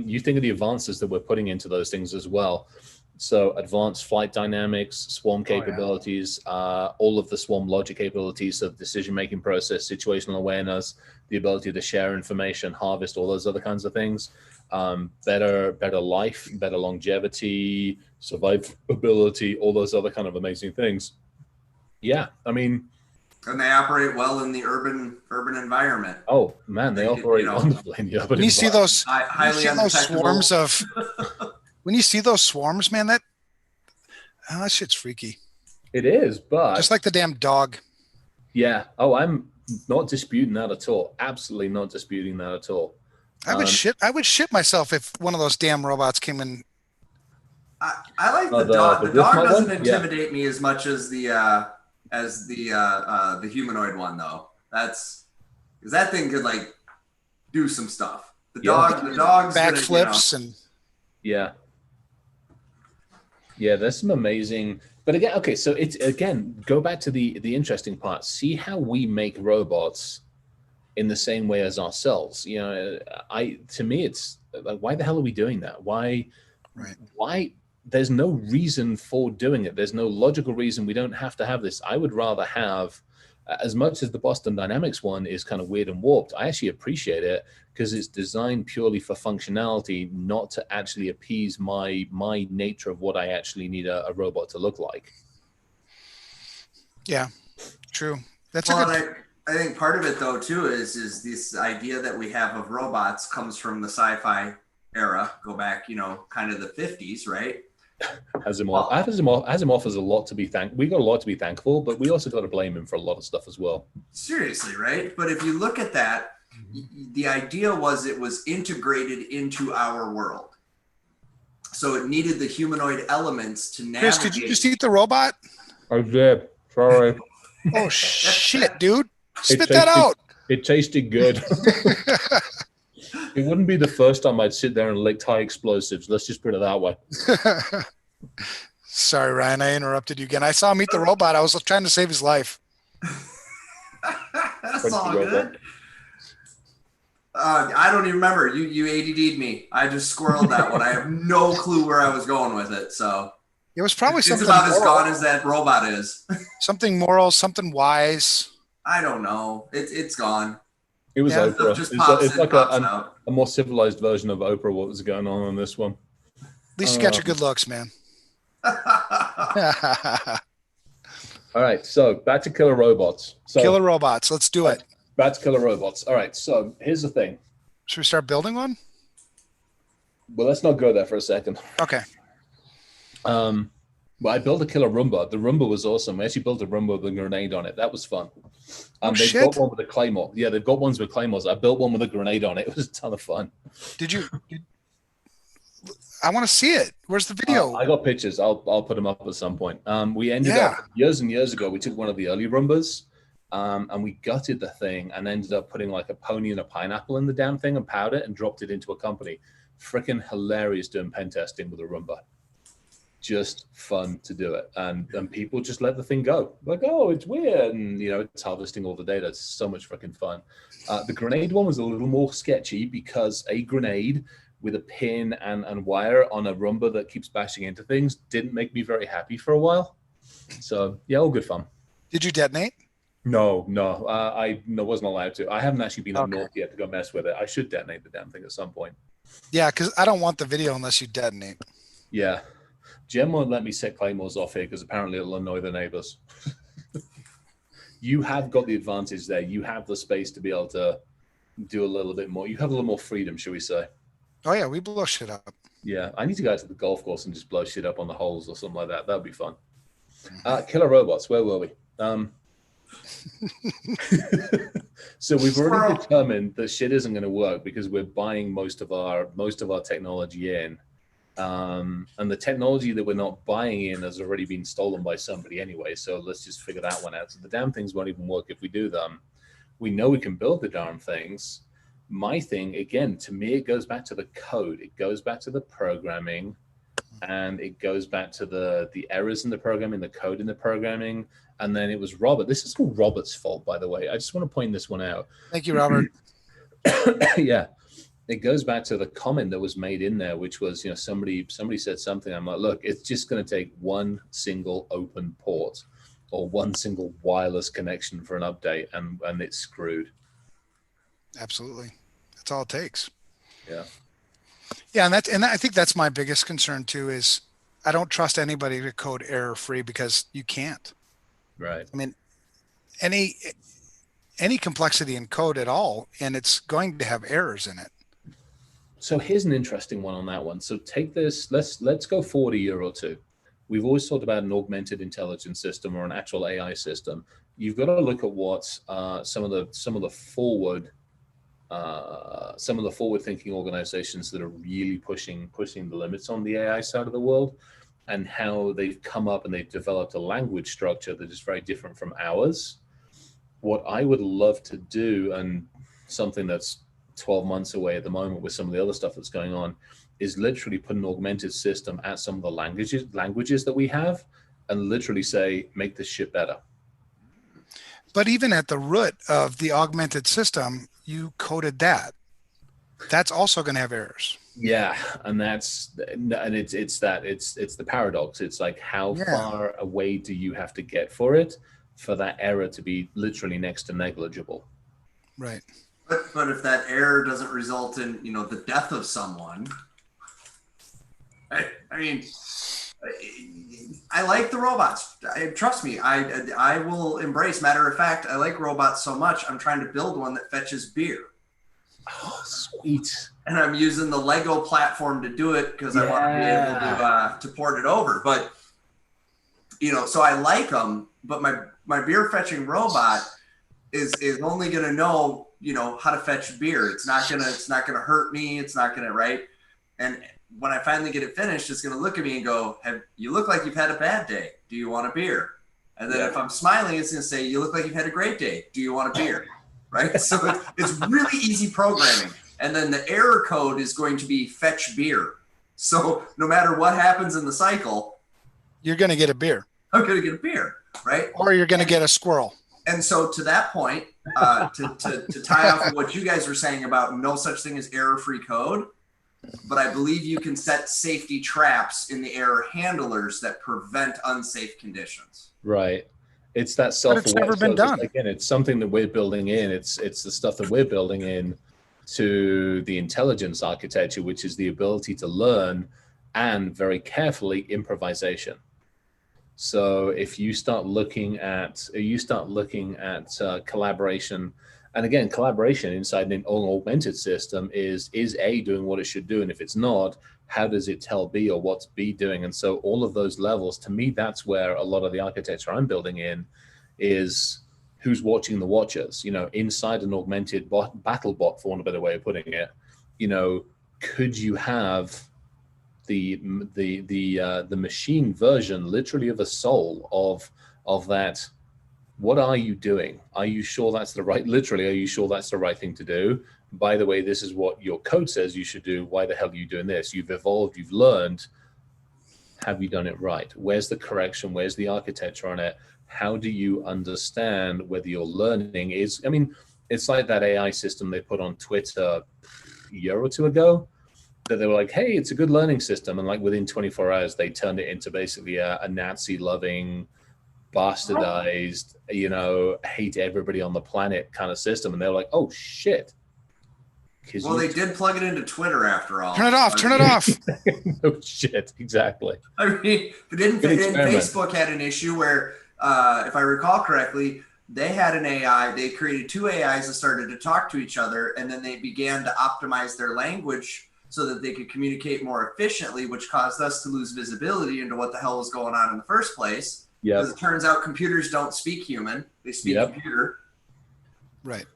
you think of the advances that we're putting into those things as well. So advanced flight dynamics, swarm capabilities, all of the swarm logic capabilities of decision-making process, situational awareness, the ability to share information, harvest, all those other kinds of things. Better life, better longevity, survivability, all those other kind of amazing things. Yeah, I mean, and they operate well in the urban environment. Oh man, they operate wonderfully in the urban environment. When you see those, highly swarms of, when you see those swarms, man, that shit's freaky. It is, but just like the damn dog. Yeah. Oh, I'm not disputing that at all. Absolutely not disputing that at all. I would shit myself if one of those damn robots came in. I like the dog. The dog doesn't intimidate me as much as the humanoid one, though. That's because that thing could like do some stuff. The dog's backflips and yeah, there's some amazing. But again, okay, so it's go back to the interesting part. See how we make robots in the same way as ourselves. You know, to me, it's like, why the hell are we doing that? Why? There's no reason for doing it. There's no logical reason. We don't have to have this. I would rather have, as much as the Boston Dynamics one is kind of weird and warped, I actually appreciate it because it's designed purely for functionality, not to actually appease my nature of what I actually need a robot to look like. Yeah, true. That's I think part of it though too is this idea that we have of robots comes from the sci-fi era. Go back, kind of the 50s, right? Asimov has a lot to be we got a lot to be thankful, but we also got to blame him for a lot of stuff as well. Seriously, right? But if you look at that, the idea was it was integrated into our world. So it needed the humanoid elements to navigate. Chris, did you just eat the robot? I did. Sorry. Oh shit, dude. Spit that out. It tasted good. It wouldn't be the first time I'd sit there and lick high explosives. Let's just put it that way. Sorry, Ryan, I interrupted you again. I saw him eat the robot. I was trying to save his life. That's all good. I don't even remember. You ADD'd me. I just squirreled that one. I have no clue where I was going with it. So it was probably something about moral. As gone as that robot is. Something moral, something wise. I don't know. It's gone. It was Oprah. It's like a more civilized version of Oprah, what was going on this one. At least you got your good looks, man. All right, so back to killer robots. Killer robots, let's do it. Back to killer robots. All right, so here's the thing. Should we start building one? Well, let's not go there for a second. Okay. Well, I built a killer Roomba. The Roomba was awesome. I actually built a Roomba with a grenade on it. That was fun. They've got one with a Claymore. Yeah, they've got ones with Claymores. I built one with a grenade on it. It was a ton of fun. I want to see it. Where's the video? I got pictures. I'll put them up at some point. We ended up years and years ago. We took one of the early Roombas, and we gutted the thing and ended up putting like a pony and a pineapple in the damn thing and powdered it and dropped it into a company. Freaking hilarious doing pen testing with a Roomba. Just fun to do it, and people just let the thing go. Like, oh, it's weird, and it's harvesting all the data. It's so much freaking fun. The grenade one was a little more sketchy because a grenade with a pin and wire on a Roomba that keeps bashing into things didn't make me very happy for a while. So yeah, all good fun. Did you detonate? No, I wasn't allowed to. I haven't actually been up north yet to go mess with it. I should detonate the damn thing at some point. Yeah, because I don't want the video unless you detonate. Yeah. Jem won't let me set Claymores off here because apparently it'll annoy the neighbors. You have got the advantage there. You have the space to be able to do a little bit more. You have a little more freedom, shall we say. Oh, yeah, we blow shit up. Yeah, I need to go out to the golf course and just blow shit up on the holes or something like that. That'd be fun. Killer robots. Where were we? So we've already determined that shit isn't going to work because we're buying most of our technology in, and the technology that we're not buying in has already been stolen by somebody anyway. So let's just figure that one out. So the damn things won't even work if we do them. We know we can build the darn things. My thing, again, to me, it goes back to the code. It goes back to the programming, and it goes back to the errors in the programming, the code in the programming. And then it was Robert. This is all Robert's fault, by the way. I just want to point this one out. Thank you, Robert. Yeah. It goes back to the comment that was made in there, which was, somebody said something. I'm like, look, it's just going to take one single open port or one single wireless connection for an update, and it's screwed. Absolutely. That's all it takes. Yeah. Yeah. And I think that's my biggest concern too, is I don't trust anybody to code error free, because you can't. Right. I mean, any complexity in code at all, and it's going to have errors in it. So here's an interesting one on that one. So take this, let's go forward a year or two. We've always talked about an augmented intelligence system or an actual AI system. You've got to look at what some of the forward-thinking organizations that are really pushing the limits on the AI side of the world, and how they've come up and they've developed a language structure that is very different from ours. What I would love to do, and something that's 12 months away at the moment with some of the other stuff that's going on, is literally put an augmented system at some of the languages that we have, and literally say, make this shit better. But even at the root of the augmented system, you coded that. That's also going to have errors. Yeah, and it's the paradox. It's like, how far away do you have to get for that error to be literally next to negligible? Right. But if that error doesn't result in the death of someone, I mean, I like the robots. Trust me, I will embrace. Matter of fact, I like robots so much, I'm trying to build one that fetches beer. Oh, sweet. And I'm using the Lego platform to do it, because I want to be able to port it over. But, so I like them, but my beer fetching robot is only going to know, how to fetch beer. It's not going to hurt me. It's not going to, right. And when I finally get it finished, it's going to look at me and go, you look like you've had a bad day. Do you want a beer? And then if I'm smiling, it's going to say, you look like you've had a great day. Do you want a beer? Right. So it's really easy programming. And then the error code is going to be fetch beer. So no matter what happens in the cycle, you're going to get a beer. I'm going to get a beer, right? Or you're going to get a squirrel. And so to that point, to tie off of what you guys were saying about no such thing as error-free code, but I believe you can set safety traps in the error handlers that prevent unsafe conditions. Right. It's that self-aware. But it's never been done. Again, it's something that we're building in. It's the stuff that we're building in to the intelligence architecture, which is the ability to learn and very carefully improvisation. So if you start looking at collaboration, and again, collaboration inside an augmented system is A doing what it should do, and if it's not, how does it tell B or what's B doing? And so all of those levels, to me, that's where a lot of the architecture I'm building in is who's watching the watchers. Inside an augmented battle bot, for want of a better way of putting it, could you have the machine version literally of a soul of that? What are you doing? Are you sure that's are you sure that's the right thing to do? By the way, this is what your code says you should do. Why the hell are you doing this? You've evolved, you've learned. Have you done it right? Where's the correction? Where's the architecture on it? How do you understand whether your learning is, it's like that AI system they put on Twitter a year or two ago, that they were like, hey, it's a good learning system. And like within 24 hours, they turned it into basically a Nazi-loving, bastardized, hate everybody on the planet kind of system. And they're like, oh, shit. Well, they did plug it into Twitter after all. Turn it off. Turn it off. No shit. Exactly. Didn't Facebook had an issue where, if I recall correctly, they had an AI. They created two AIs that started to talk to each other, and then they began to optimize their language so that they could communicate more efficiently, which caused us to lose visibility into what the hell was going on in the first place. Yeah. Because it turns out computers don't speak human, they speak computer. Right.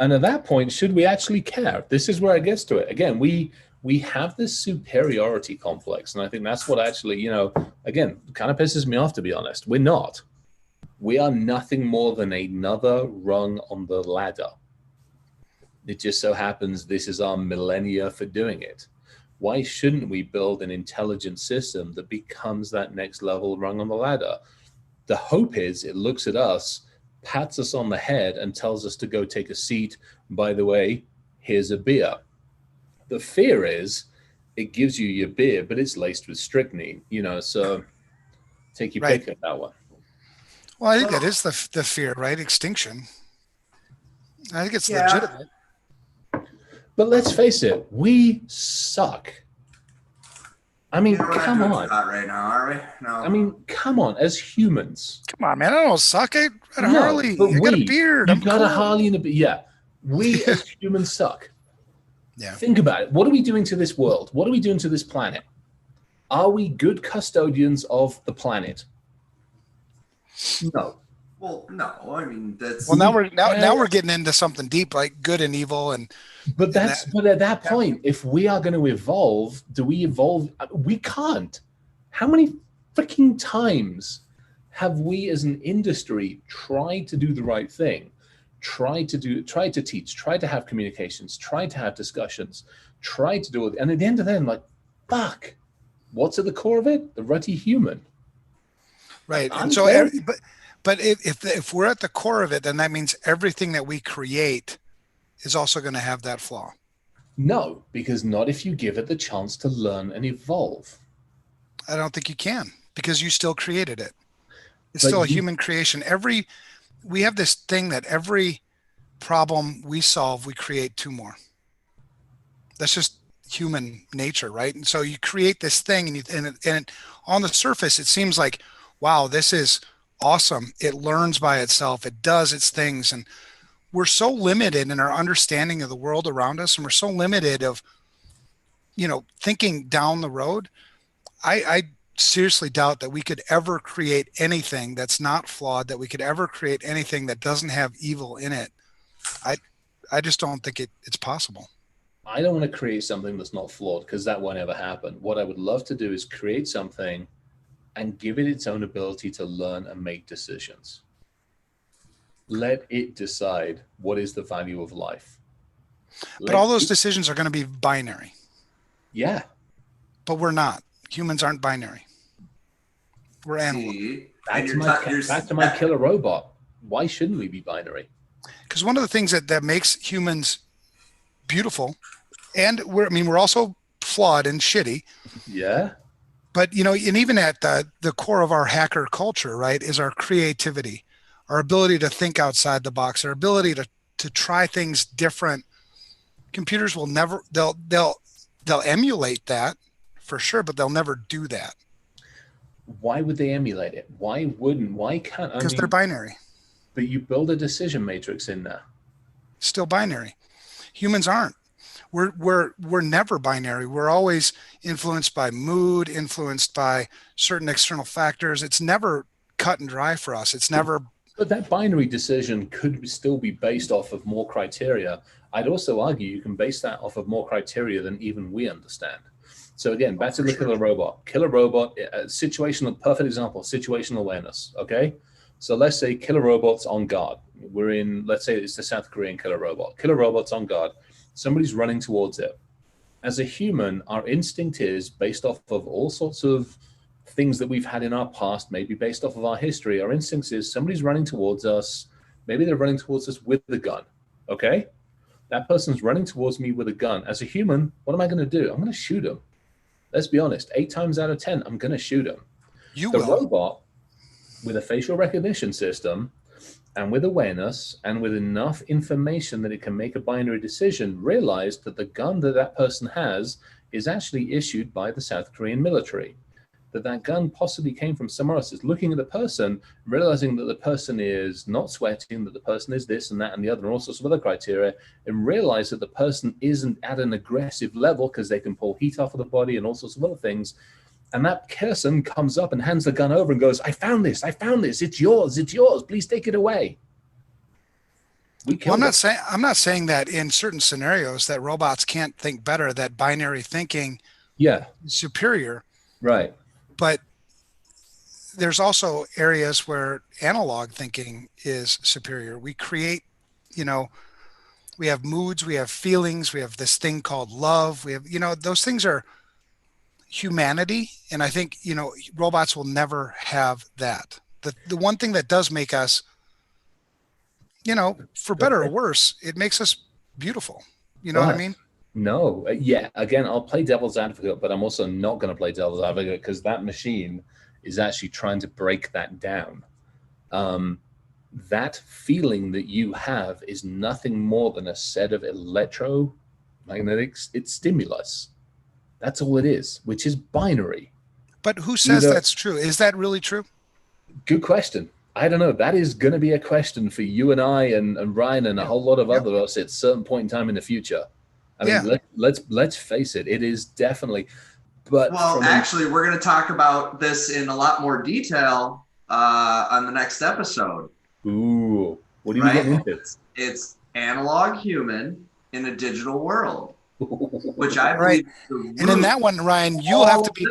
And at that point, should we actually care? This is where it gets to it. Again, we have this superiority complex. And I think that's what actually, you know, again, kind of pisses me off, to be honest. We're not. We are nothing more than another rung on the ladder. It just so happens this is our millennia for doing it. Why shouldn't we build an intelligent system that becomes that next level rung on the ladder? The hope is it looks at us, pats us on the head, and tells us to go take a seat. By the way, here's a beer. The fear is it gives you your beer, but it's laced with strychnine, you know, so take your pick at that one. Well, I think that is the fear, right? Extinction. I think it's legitimate. But let's face it, we suck. I mean, come on. Not right now, are we? No. I mean, come on, as humans. Come on, man. I don't suck. I got a Harley. I got a beard. You've got a Harley and a beard. Yeah. We as humans suck. Yeah. Think about it. What are we doing to this world? What are we doing to this planet? Are we good custodians of the planet? No. Well, no. I mean, that's. Well, now we're getting into something deep, like good and evil, and. But at that point, if we are going to evolve, do we evolve? We can't. How many freaking times have we as an industry tried to do the right thing, tried to teach, tried to have communications, tried to have discussions, tried to do it, and at the end of the day, I'm like, fuck, what's at the core of it? The rutty human. Right. And so, but if we're at the core of it, then that means everything that we create is also going to have that flaw. No, because not if you give it the chance to learn and evolve. I don't think you can, because you still created it. It's still a human creation. We have this thing that every problem we solve, we create two more. That's just human nature, right? And so you create this thing, and on the surface, it seems like, wow, this is awesome. It learns by itself. It does its things, and we're so limited in our understanding of the world around us, and we're so limited of, you know, thinking down the road. I seriously doubt that we could ever create anything that's not flawed, that we could ever create anything that doesn't have evil in it. I just don't think it's possible. I don't want to create something that's not flawed, because that won't ever happen. What I would love to do is create something and give it its own ability to learn and make decisions. Let it decide what is the value of life. But all those decisions are going to be binary. Yeah. But we're not. Humans aren't binary. We're animal. Back to my killer robot. Why shouldn't we be binary? Because one of the things that makes humans beautiful, and we're also flawed and shitty. Yeah. But, you know, and even at the core of our hacker culture, right, is our creativity, our ability to think outside the box, our ability to try things different. Computers will never, they'll emulate that for sure, but they'll never do that. Why would they emulate it? Why can't? Because they're binary. But you build a decision matrix in there. Still binary. Humans aren't. We're never binary. We're always influenced by mood, influenced by certain external factors. It's never cut and dry for us. It's never. But that binary decision could still be based off of more criteria. I'd also argue you can base that off of more criteria than even we understand. So again, back to the killer robot. Killer robot, situational, perfect example, situational awareness, okay? So let's say killer robot's on guard. Let's say it's the South Korean killer robot. Killer robot's on guard. Somebody's running towards it. As a human, our instinct is based off of all sorts of things that we've had in our past, maybe based off of our history. Our instinct is somebody's running towards us. Maybe they're running towards us with a gun, okay? That person's running towards me with a gun. As a human, what am I going to do? I'm going to shoot him. Let's be honest, 8 times out of 10, I'm going to shoot him. The robot, with a facial recognition system and with awareness and with enough information that it can make a binary decision, realized that the gun that person has is actually issued by the South Korean military. that gun possibly came from somewhere else. It's looking at the person, realizing that the person is not sweating, that the person is this and that and the other, and all sorts of other criteria, and realize that the person isn't at an aggressive level because they can pull heat off of the body and all sorts of other things. And that person comes up and hands the gun over and goes, I found this, it's yours, please take it away. Well, I'm not saying that in certain scenarios that robots can't think better, that binary thinking is superior. Right. But there's also areas where analog thinking is superior. We create, we have moods, we have feelings, we have this thing called love. We have, those things are humanity. And I think, robots will never have that. The one thing that does make us, for better or worse, it makes us beautiful. You know what I mean? No. Yeah. Again, I'll play devil's advocate, but I'm also not going to play devil's advocate because that machine is actually trying to break that down. That feeling that you have is nothing more than a set of electromagnetic stimulus. That's all it is, which is binary. But who says that's true? Is that really true? Good question. I don't know. That is going to be a question for you and I and Ryan and a whole lot of other us at a certain point in time in the future. I mean, let's face it. It is definitely. But actually, we're going to talk about this in a lot more detail on the next episode. Ooh, what are you getting into? It's analog human in a digital world, which I believe. And in that one, Ryan, you'll have to be.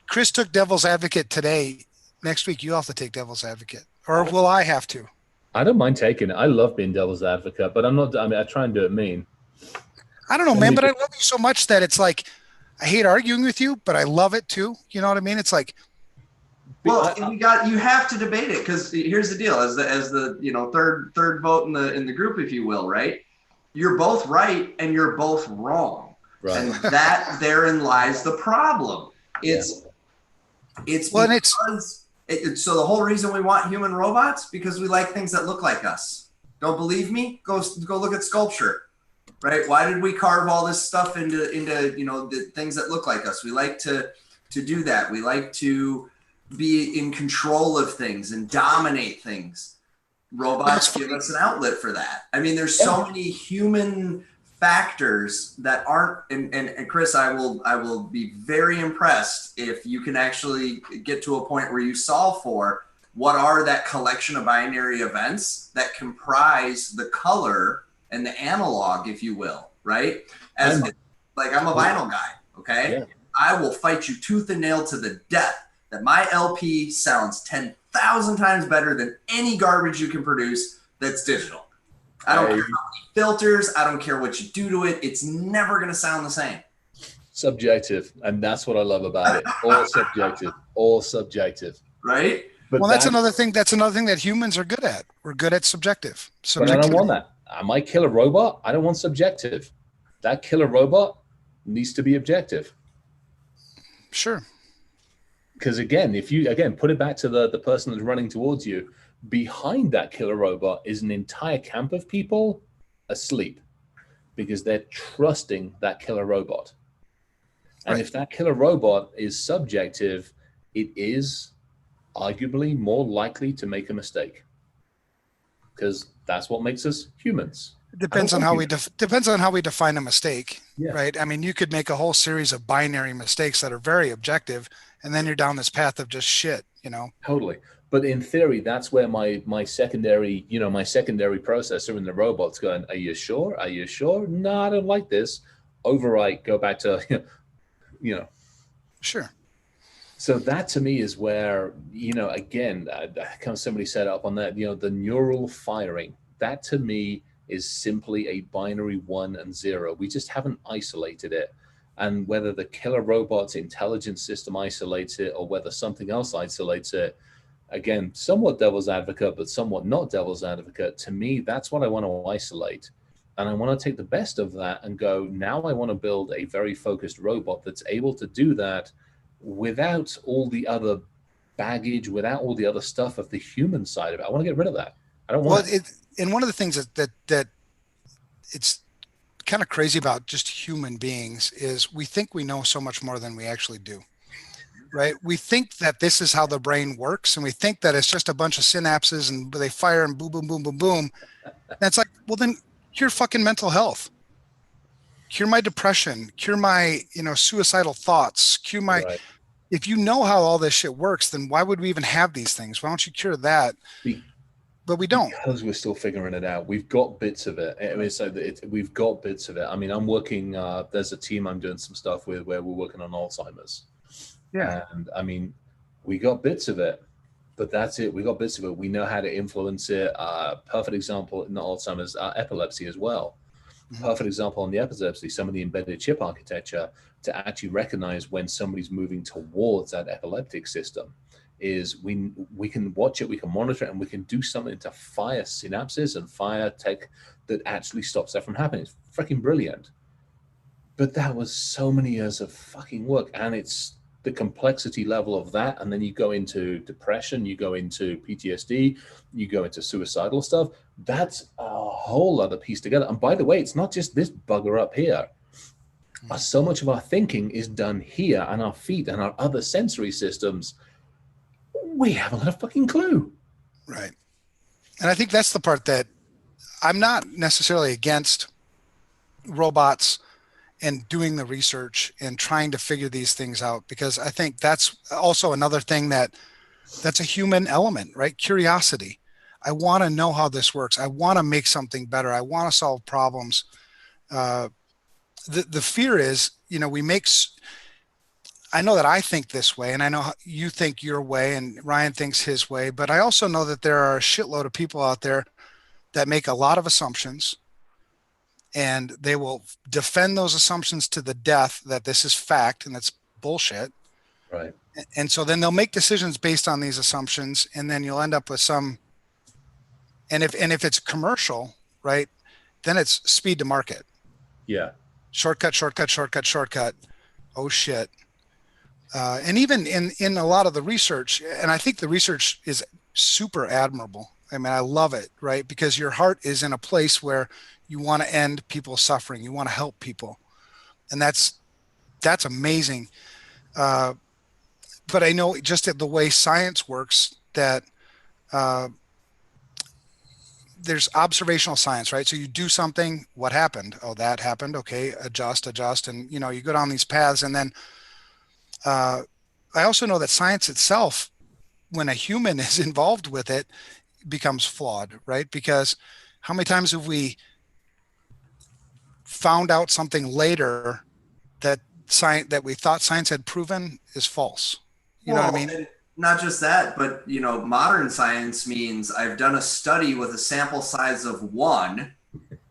Chris took devil's advocate today. Next week, you have to take devil's advocate, or will I have to? I don't mind taking it. I love being devil's advocate, but I'm not. I mean, I try and do it mean. I don't know, man, but I love you so much that it's like I hate arguing with you, but I love it too. You know what I mean? It's like, well, you have to debate it because here's the deal: as the third vote in the group, if you will, right? You're both right and you're both wrong, right. And that therein lies the problem. It's so the whole reason we want human robots because we like things that look like us. Don't believe me? Go look at sculpture. Right? Why did we carve all this stuff into the things that look like us? We like to do that. We like to be in control of things and dominate things. Robots give us an outlet for that. I mean, there's so many human factors that aren't. And Chris, I will be very impressed if you can actually get to a point where you solve for what are that collection of binary events that comprise the color and the analog, if you will, right? I'm a vinyl guy, okay? Yeah. I will fight you tooth and nail to the death that my LP sounds 10,000 times better than any garbage you can produce that's digital. I don't care how many filters, I don't care what you do to it, it's never going to sound the same. Subjective, and that's what I love about it. All subjective. Right? But that's another thing that humans are good at. We're good at subjective. But I don't want that. I might kill a robot. I don't want subjective. That killer robot needs to be objective. Sure. Because again, if you put it back to the person that's running towards you, behind that killer robot is an entire camp of people asleep because they're trusting that killer robot. And if that killer robot is subjective, it is arguably more likely to make a mistake. Because that's what makes us humans. It depends on how we define a mistake, right? I mean, you could make a whole series of binary mistakes that are very objective, and then you're down this path of just shit, Totally. But in theory, that's where my secondary processor in the robot's going, are you sure? Are you sure? No, I don't like this. Overwrite, go back to, Sure. So that to me is where, again, somebody set up on that, the neural firing, that to me is simply a binary 1 and 0. We just haven't isolated it. And whether the killer robot's intelligence system isolates it or whether something else isolates it, again, somewhat devil's advocate, but somewhat not devil's advocate, to me, that's what I want to isolate. And I want to take the best of that and go, now I want to build a very focused robot that's able to do that without all the other baggage, without all the other stuff of the human side of it. I want to get rid of that. I don't want it. And one of the things that it's kind of crazy about just human beings is we think we know so much more than we actually do. right? We think that this is how the brain works, and we think that it's just a bunch of synapses and they fire and boom, boom, boom, boom, boom. And it's like, well, then cure fucking mental health, cure my depression, cure my, suicidal thoughts, cure my. Right. If you know how all this shit works, then why would we even have these things? Why don't you cure that? But we don't. Because we're still figuring it out. We've got bits of it. I mean, so we've got bits of it. I mean, I'm working. There's a team I'm doing some stuff with where we're working on Alzheimer's. Yeah. And I mean, we got bits of it, but that's it. We got bits of it. We know how to influence it. Perfect example in the Alzheimer's, epilepsy as well. Mhm. Perfect example on the epilepsy. Some of the embedded chip architecture to actually recognize when somebody's moving towards that epileptic system. Is we can watch it, we can monitor it, and we can do something to fire synapses and fire tech that actually stops that from happening. It's freaking brilliant. But that was so many years of fucking work, and it's the complexity level of that. And then you go into depression, you go into PTSD, you go into suicidal stuff. That's a whole other piece together. And by the way, it's not just this bugger up here. So much of our thinking is done here, and our feet and our other sensory systems. We haven't got a fucking clue. Right. And I think that's the part that I'm not necessarily against robots and doing the research and trying to figure these things out, because I think that's also another thing that's a human element, right? Curiosity. I want to know how this works. I want to make something better. I want to solve problems. The fear is, I know that I think this way, and I know you think your way, and Ryan thinks his way, but I also know that there are a shitload of people out there that make a lot of assumptions, and they will defend those assumptions to the death that this is fact and that's bullshit. Right. And so then they'll make decisions based on these assumptions, and then you'll end up with some. And if it's commercial, right, then it's speed to market. Yeah. Shortcut. Oh shit. And even in a lot of the research, and I think the research is super admirable. I mean, I love it, right? Because your heart is in a place where you want to end people's suffering. You want to help people. And that's amazing. But I know just the way science works that there's observational science, right? So you do something, what happened? Oh, that happened. Okay, adjust. And, you go down these paths. And then I also know that science itself, when a human is involved with it, becomes flawed, right? Because how many times have we found out something later that we thought science had proven is false? You know what I mean? And not just that, but modern science means I've done a study with a sample size of 1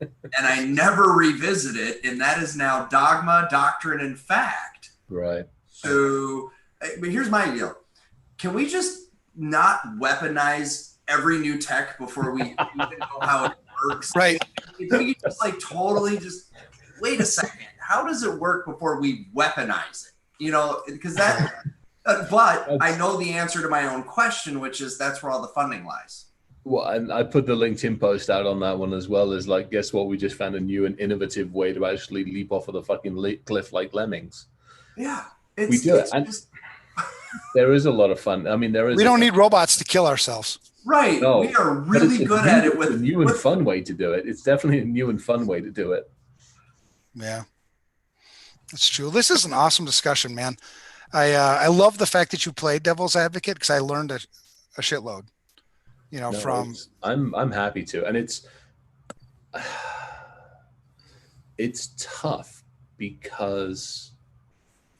and I never revisit it, and that is now dogma, doctrine, and fact. Right. So, but here's my deal. Can we just not weaponize every new tech before we even know how it works? Right. If we just totally just wait a second. How does it work before we weaponize it? Because that, but I know the answer to my own question, which is that's where all the funding lies. Well, and I put the LinkedIn post out on that one as well, as guess what? We just found a new and innovative way to actually leap off of the fucking cliff like lemmings. Yeah. We do it. And there is a lot of fun. I mean, we don't need robots to kill ourselves. Right. No, we are really good at it with a new and fun way to do it. It's definitely a new and fun way to do it. Yeah, that's true. This is an awesome discussion, man. I love the fact that you played devil's advocate, because I learned a shitload, from. I'm happy to. And it's tough because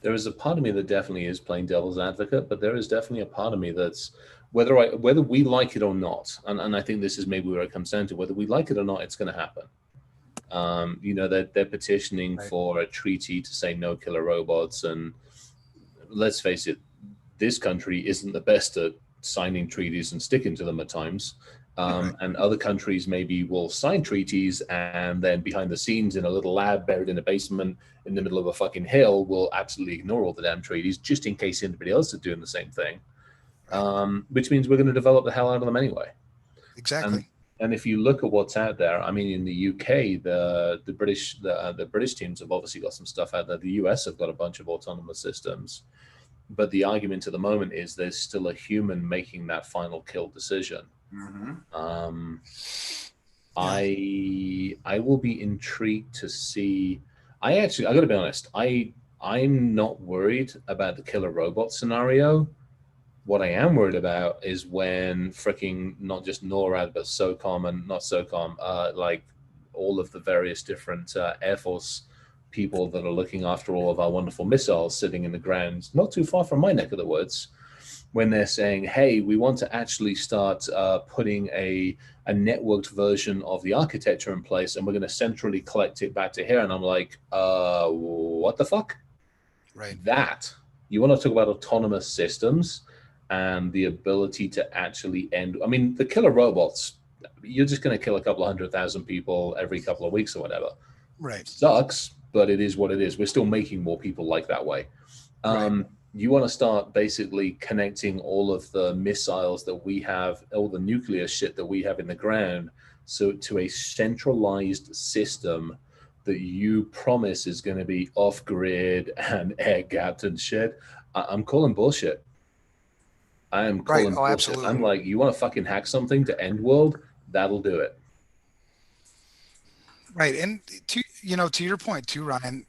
there is a part of me that definitely is playing devil's advocate, but there is definitely a part of me that's whether we like it or not, and I think this is maybe where it comes down to, whether we like it or not, it's going to happen. They're petitioning for a treaty to say no killer robots, and let's face it, this country isn't the best at signing treaties and sticking to them at times. And other countries maybe will sign treaties and then behind the scenes in a little lab buried in a basement in the middle of a fucking hill will absolutely ignore all the damn treaties just in case anybody else is doing the same thing. Which means we're going to develop the hell out of them anyway. Exactly. And if you look at what's out there, I mean, in the UK, the British teams have obviously got some stuff out there. The US have got a bunch of autonomous systems. But the argument at the moment is there's still a human making that final kill decision. Mm-hmm. I will be intrigued to see. I got to be honest. I'm not worried about the killer robot scenario. What I am worried about is when freaking not just NORAD but SOCOM and not SOCOM, like all of the various different Air Force people that are looking after all of our wonderful missiles sitting in the ground, not too far from my neck of the woods, when they're saying, "Hey, we want to actually start putting a networked version of the architecture in place, and we're going to centrally collect it back to here." And I'm like, what the fuck? Right. That you want to talk about autonomous systems and the ability to actually end. I mean, the killer robots, you're just going to kill a couple of 100,000 people every couple of weeks or whatever. Right. Sucks, but it is what it is. We're still making more people like that way. Right. You want to start basically connecting all of the missiles that we have, all the nuclear shit that we have in the ground, so to a centralized system that you promise is going to be off grid and air gapped and shit. I'm calling bullshit. I am calling bullshit. Absolutely. I'm like, you want to fucking hack something to end world? That'll do it. Right. And to your point too, Ryan,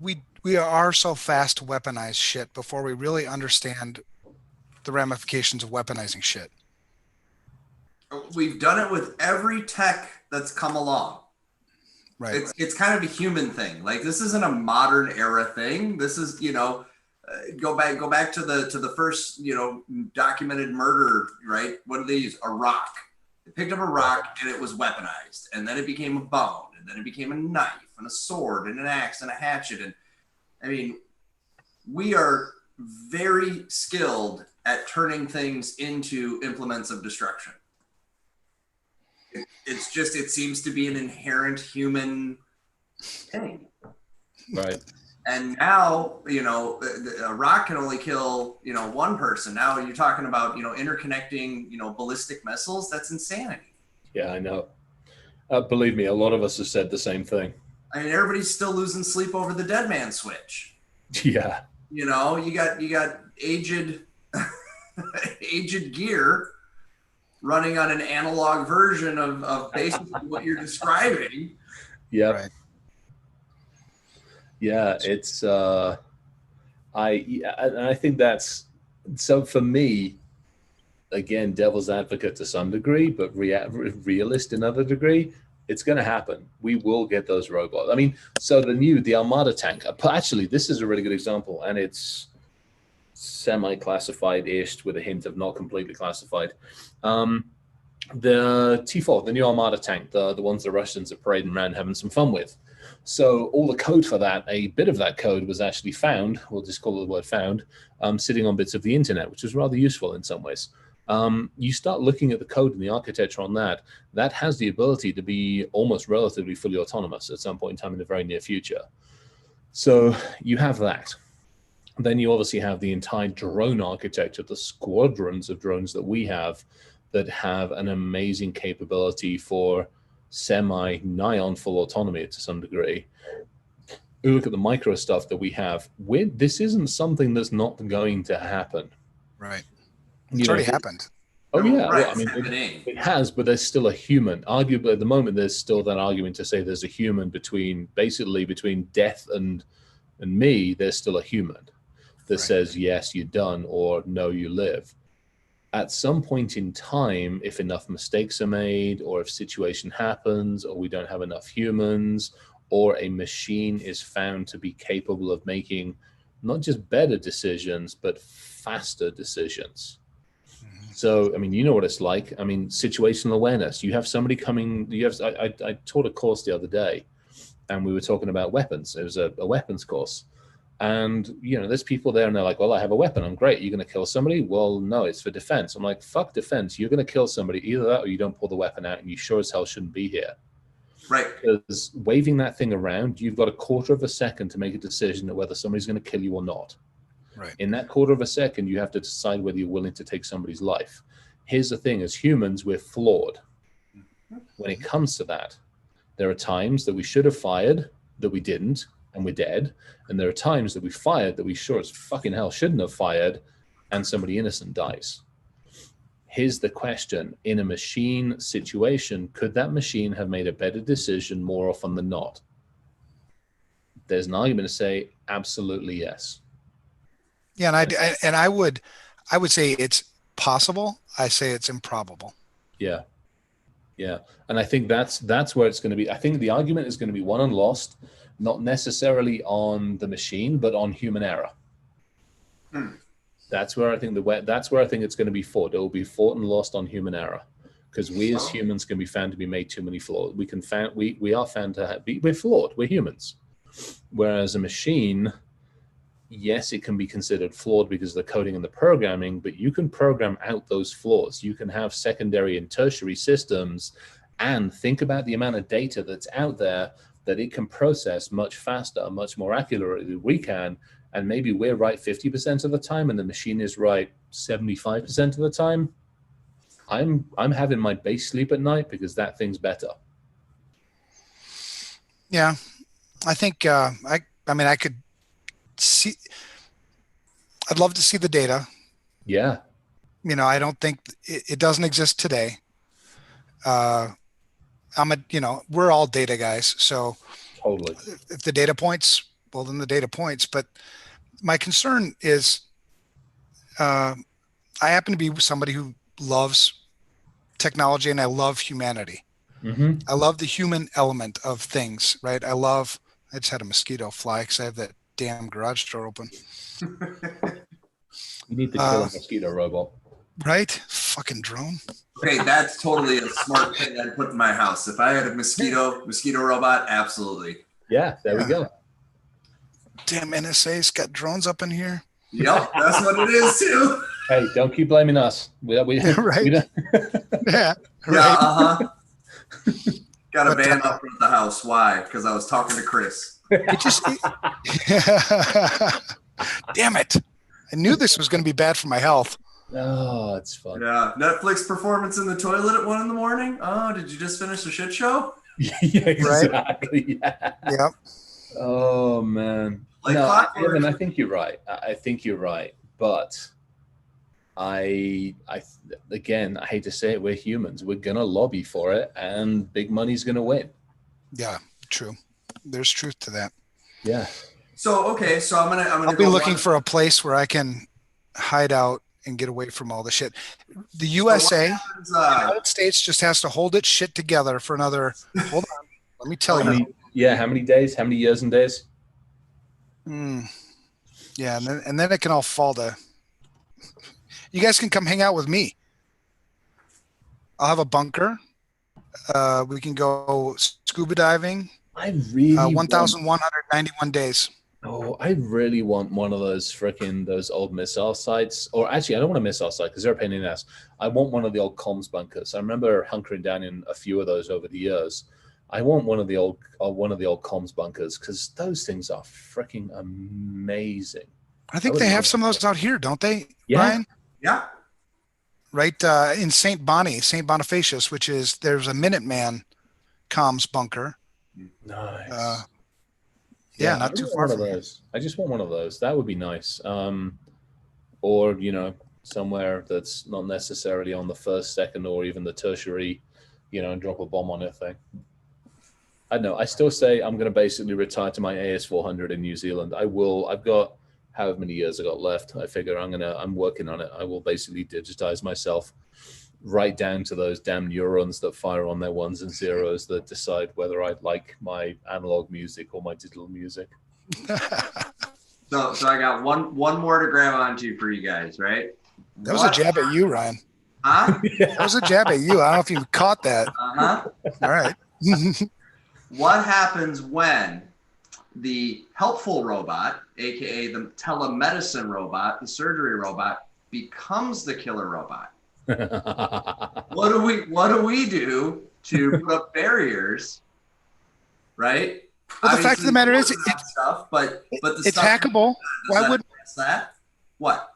we are so fast to weaponize shit before we really understand the ramifications of weaponizing shit. We've done it with every tech that's come along. Right. It's kind of a human thing. Like, this isn't a modern era thing. This is, go back to the first, documented murder, right? What did they use? A rock. They picked up a rock and it was weaponized, and then it became a bone, and then it became a knife and a sword and an axe and a hatchet. And I mean, we are very skilled at turning things into implements of destruction. It's just, it seems to be an inherent human thing. Right. And now, a rock can only kill, one person. Now you're talking about, interconnecting, ballistic missiles. That's insanity. Yeah, I know. Believe me, a lot of us have said the same thing. I mean, everybody's still losing sleep over the dead man switch. Yeah. You got aged gear running on an analog version of basically what you're describing. Yeah. Right. Yeah, it's I think that's so for me, again, devil's advocate to some degree, but realist in other degree. It's going to happen. We will get those robots. I mean, so the Armada tank. Actually, this is a really good example, and it's semi-classified-ish with a hint of not completely classified. The T4, the new Armada tank, the ones the Russians are parading around having some fun with. So all the code for that, a bit of that code was actually found, we'll just call it the word found, sitting on bits of the internet, which was rather useful in some ways. You start looking at the code and the architecture on that has the ability to be almost relatively fully autonomous at some point in time in the very near future. So you have that. Then you obviously have the entire drone architecture, the squadrons of drones that we have that have an amazing capability for nigh on full autonomy to some degree. You look at the micro stuff that we have. This isn't something that's not going to happen. Right. It's already happened. Oh yeah, right. Well, I mean, it has, but there's still a human. Arguably, at the moment, there's still that argument to say there's a human between death and me. There's still a human that says yes, you're done, or no, you live. At some point in time, if enough mistakes are made, or if situation happens, or we don't have enough humans, or a machine is found to be capable of making not just better decisions, but faster decisions. So, I mean, you know what it's like. I mean, situational awareness. You have somebody coming. I taught a course the other day, and we were talking about weapons. It was a weapons course. And, there's people there and they're like, well, I have a weapon. I'm great. You're going to kill somebody? Well, no, it's for defense. I'm like, fuck defense. You're going to kill somebody. Either that or you don't pull the weapon out, and you sure as hell shouldn't be here. Right. Because waving that thing around, you've got a quarter of a second to make a decision of whether somebody's going to kill you or not. Right. In that quarter of a second, you have to decide whether you're willing to take somebody's life. Here's the thing. As humans, we're flawed. When it comes to that, there are times that we should have fired, that we didn't, and we're dead. And there are times that we fired that we sure as fucking hell shouldn't have fired, and somebody innocent dies. Here's the question. In a machine situation, could that machine have made a better decision more often than not? There's an argument to say absolutely yes. Yeah, and I would say it's possible. I say it's improbable. Yeah. Yeah. And I think that's where it's going to be. I think the argument is going to be won and lost, not necessarily on the machine, but on human error. That's where I think it's going to be fought. It will be fought and lost on human error, because we as humans can be found to be made too many flaws. We are found to we're flawed. We're humans. Whereas a machine, yes, it can be considered flawed because of the coding and the programming, but you can program out those flaws. You can have secondary and tertiary systems, and think about the amount of data that's out there that it can process much faster, much more accurately than we can. And maybe we're right 50% of the time, and the machine is right 75% of the time. I'm having my base sleep at night because that thing's better. Yeah, I think I mean I could see. I'd love to see the data. Yeah. I don't think it doesn't exist today. We're all data guys, so Totally. if the data points, well, then the data points. But my concern is, I happen to be somebody who loves technology and I love humanity. Mm-hmm. I love the human element of things, right? I just had a mosquito fly because I have that damn garage door open. You need to kill a mosquito robot. Right? Fucking drone. Okay, that's totally a smart thing I'd put in my house. If I had a mosquito robot, absolutely. Yeah, there we go. Damn NSA's got drones up in here. Yep, that's what it is too. Hey, don't keep blaming us. We right. We Yeah. Yeah, Right. Got a ban up at the house. Why? Because I was talking to Chris. Damn it. I knew this was going to be bad for my health. Oh, it's fun. Yeah, Netflix performance in the toilet at 1 a.m. Oh, did you just finish a shit show? Yeah, exactly. Right? Yeah. Yep. Oh man. Like no, clockwork. I think you're right. I think you're right. But again, I hate to say it, we're humans. We're gonna lobby for it, and big money's gonna win. Yeah, true. There's truth to that. Yeah. So okay, so I'm gonna I'll be looking for a place where I can hide out and get away from all the shit. The USA, the United States, just has to hold its shit together for another. Hold on, let me tell you. How many days? How many years and days? Yeah, and then it can all fall to. You guys can come hang out with me. I'll have a bunker. We can go scuba diving. I really 1,191 days. Oh, I really want one of those old missile sites. Or actually, I don't want a missile site because they're a pain in the ass. I want one of the old comms bunkers. I remember hunkering down in a few of those over the years. I want one of the old comms bunkers because those things are freaking amazing. I think they have some of those out here, don't they, Yeah. Brian? Yeah. Right in St. Bonifacius, there's a Minuteman comms bunker. Nice. Yeah, not too far from those. I just want one of those. That would be nice. Or somewhere that's not necessarily on the first, second, or even the tertiary, and drop a bomb on it thing. I don't know. I still say I'm going to basically retire to my AS400 in New Zealand. I will. I've got however many years I got left. I figure I'm working on it. I will basically digitize myself right down to those damn neurons that fire on their ones and zeros that decide whether I like my analog music or my digital music. So I got one more to grab onto for you guys, right? That was a jab at you, Ryan. Huh? That was a jab at you. I don't know if you caught that. Uh-huh. All right. What happens when the helpful robot, aka the telemedicine robot, the surgery robot, becomes the killer robot? What do we do to put up barriers, right? Well, the fact of the matter is, it's hackable. Why would that? What?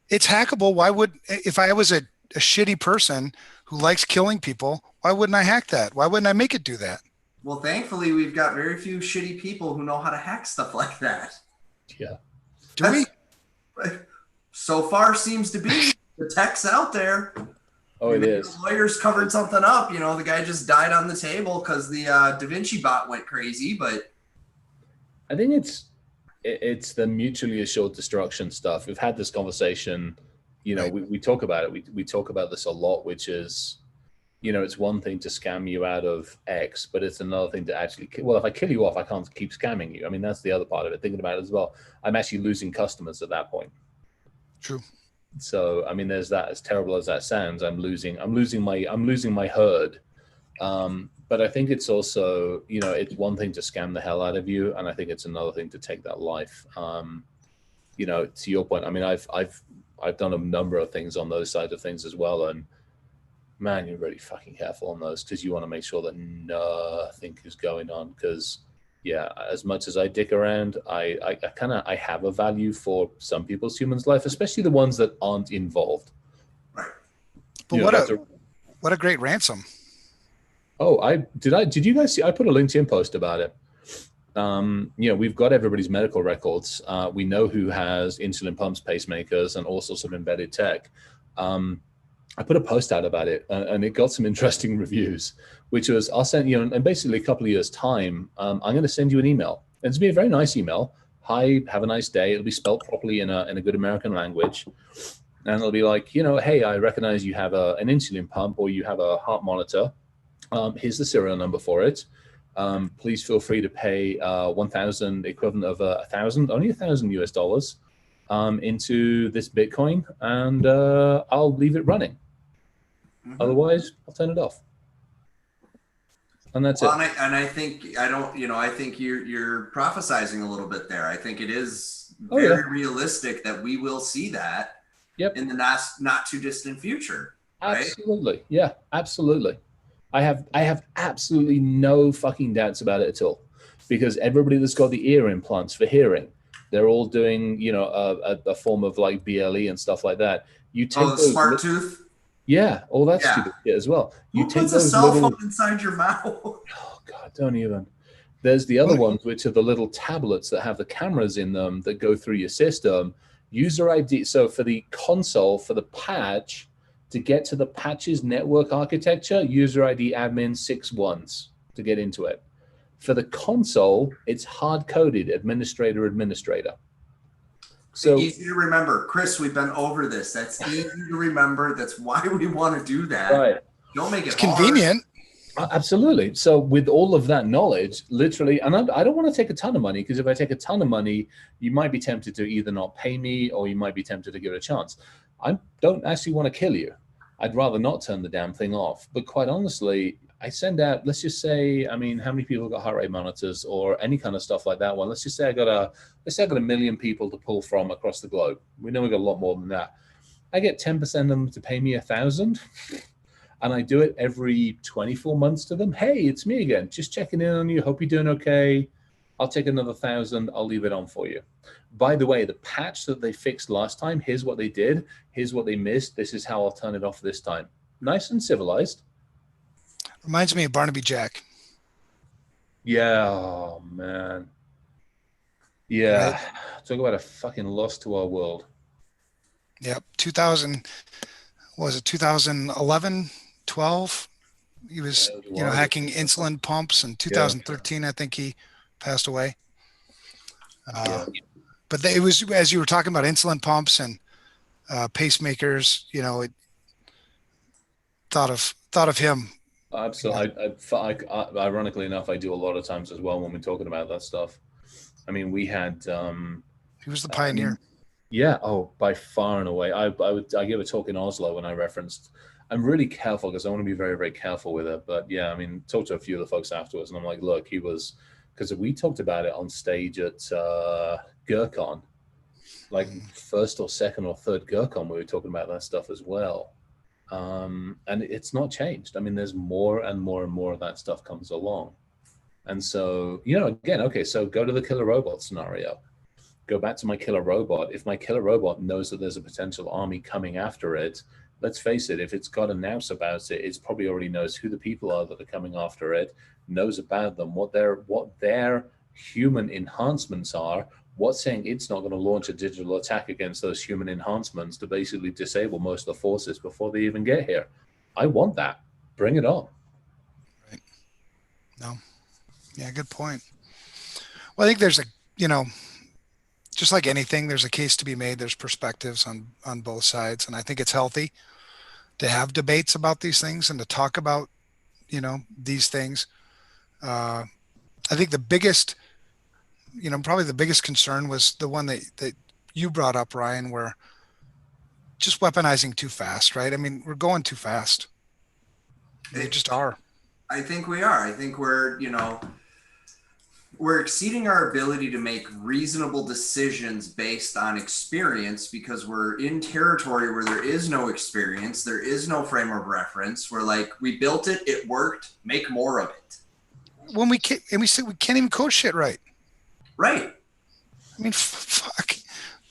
It's hackable. Why would, if I was a shitty person who likes killing people, why wouldn't I hack that? Why wouldn't I make it do that? Well, thankfully, we've got very few shitty people who know how to hack stuff like that. Yeah. Do we? So far seems to be. The tech's out there. Oh, it Maybe is. the lawyers covered something up. You know, the guy just died on the table because the Da Vinci bot went crazy. But I think it's the mutually assured destruction stuff. We've had this conversation. You know, Right. we talk about it. We talk about this a lot, which is, you know, it's one thing to scam you out of X, but it's another thing to actually, well, if I kill you off, I can't keep scamming you. I mean, that's the other part of it. Thinking about it as well, I'm actually losing customers at that point. True. So, I mean, there's that. As terrible as that sounds, I'm losing my herd. But I think it's also, you know, it's one thing to scam the hell out of you, and I think it's another thing to take that life. You know, to your point, I mean, I've done a number of things on those sides of things as well, and man, you're really fucking careful on those because you want to make sure that nothing is going on. Because yeah, as much as I dick around, I have a value for some people's humans' life, especially the ones that aren't involved. right. But You know, what a great ransom. oh, did you guys see? I put a LinkedIn post about it. You know, we've got everybody's medical records. We know who has insulin pumps, pacemakers, and all sorts of embedded tech. I put a post out about it, and it got some interesting reviews, which was, I'll send you, and basically a couple of years' time, I'm going to send you an email. And it's going to be a very nice email. Hi, have a nice day. It'll be spelled properly in a good American language. And it'll be like, you know, hey, I recognize you have an insulin pump or you have a heart monitor. Here's the serial number for it. Please feel free to pay 1,000 equivalent of 1,000, only 1,000 US dollars into this Bitcoin, and I'll leave it running. Mm-hmm. Otherwise, I'll turn it off. And that's Well, it. and I think I think you're prophesizing a little bit there. I think it is Oh, very yeah. realistic that we will see that Yep. in the not too distant future. Right? Absolutely. Yeah, absolutely. I have absolutely no fucking doubts about it at all, because everybody that's got the ear implants for hearing, they're all doing, you know, a form of like BLE and stuff like that. You take Oh, the those, smart tooth. yeah, all that Yeah. stupid shit as well. You Who take puts a those cell little, phone inside your mouth? oh God, don't even. There's the other ones, which are the little tablets that have the cameras in them that go through your system. User ID. So for the console, for the patch, to get to the patch's network architecture, user ID admin 6 ones to get into it. For the console, it's hard coded administrator. So Easy to remember. Chris, we've been over this. That's easy to remember. That's why we want to do that. right. Don't make it It's hard. convenient. Absolutely. So with all of that knowledge, literally, and I don't want to take a ton of money, because if I take a ton of money, you might be tempted to either not pay me or you might be tempted to give it a chance. I don't actually want to kill you. I'd rather not turn the damn thing off. But quite honestly, I send out, let's just say, I mean, how many people got heart rate monitors or any kind of stuff like that one? Let's say I got a million people to pull from across the globe. We know we got a lot more than that. I get 10% of them to pay me 1,000. And I do it every 24 months to them. Hey, it's me again. Just checking in on you. Hope you're doing okay. I'll take another 1,000. I'll leave it on for you. By the way, the patch that they fixed last time, here's what they did. Here's what they missed. This is how I'll turn it off this time. Nice and civilized. Reminds me of Barnaby Jack. Yeah, oh man. Yeah. Right? Talk about a fucking loss to our world. Yep. 2000, what was it 2011, 12? He was, hacking insulin pumps. In 2013, I think he passed away. Yeah. But it was, as you were talking about insulin pumps and pacemakers, it thought of him. Absolutely. Ironically enough, I do a lot of times as well when we're talking about that stuff. I mean, we had. He was the pioneer. Yeah. Oh, by far and away. I gave a talk in Oslo when I referenced. I'm really careful because I want to be very, very careful with it. But yeah, I mean, talked to a few of the folks afterwards, and I'm like, look, he was, because we talked about it on stage at GERCON, like first or second or third GERCON, we were talking about that stuff as well. And it's not changed. I mean, there's more and more and more of that stuff comes along. And so, again, okay, so go to the killer robot scenario. Go back to my killer robot. If my killer robot knows that there's a potential army coming after it, let's face it, if it's got a nous about it, it's probably already knows who the people are that are coming after it, knows about them, what their human enhancements are, what's saying it's not going to launch a digital attack against those human enhancements to basically disable most of the forces before they even get here. I want that. Bring it on. Right. No. Yeah, good point. Well, I think there's just like anything, there's a case to be made. There's perspectives on both sides. And I think it's healthy to have debates about these things and to talk about, these things. I think the biggest, probably the biggest concern was the one that you brought up, Ryan, where just weaponizing too fast, right? I mean, we're going too fast. They just are. I think we are. I think we're exceeding our ability to make reasonable decisions based on experience because we're in territory where there is no experience. There is no frame of reference. We're like, we built it. It worked. Make more of it. When we say we can't even code shit right. Right. I mean, fuck.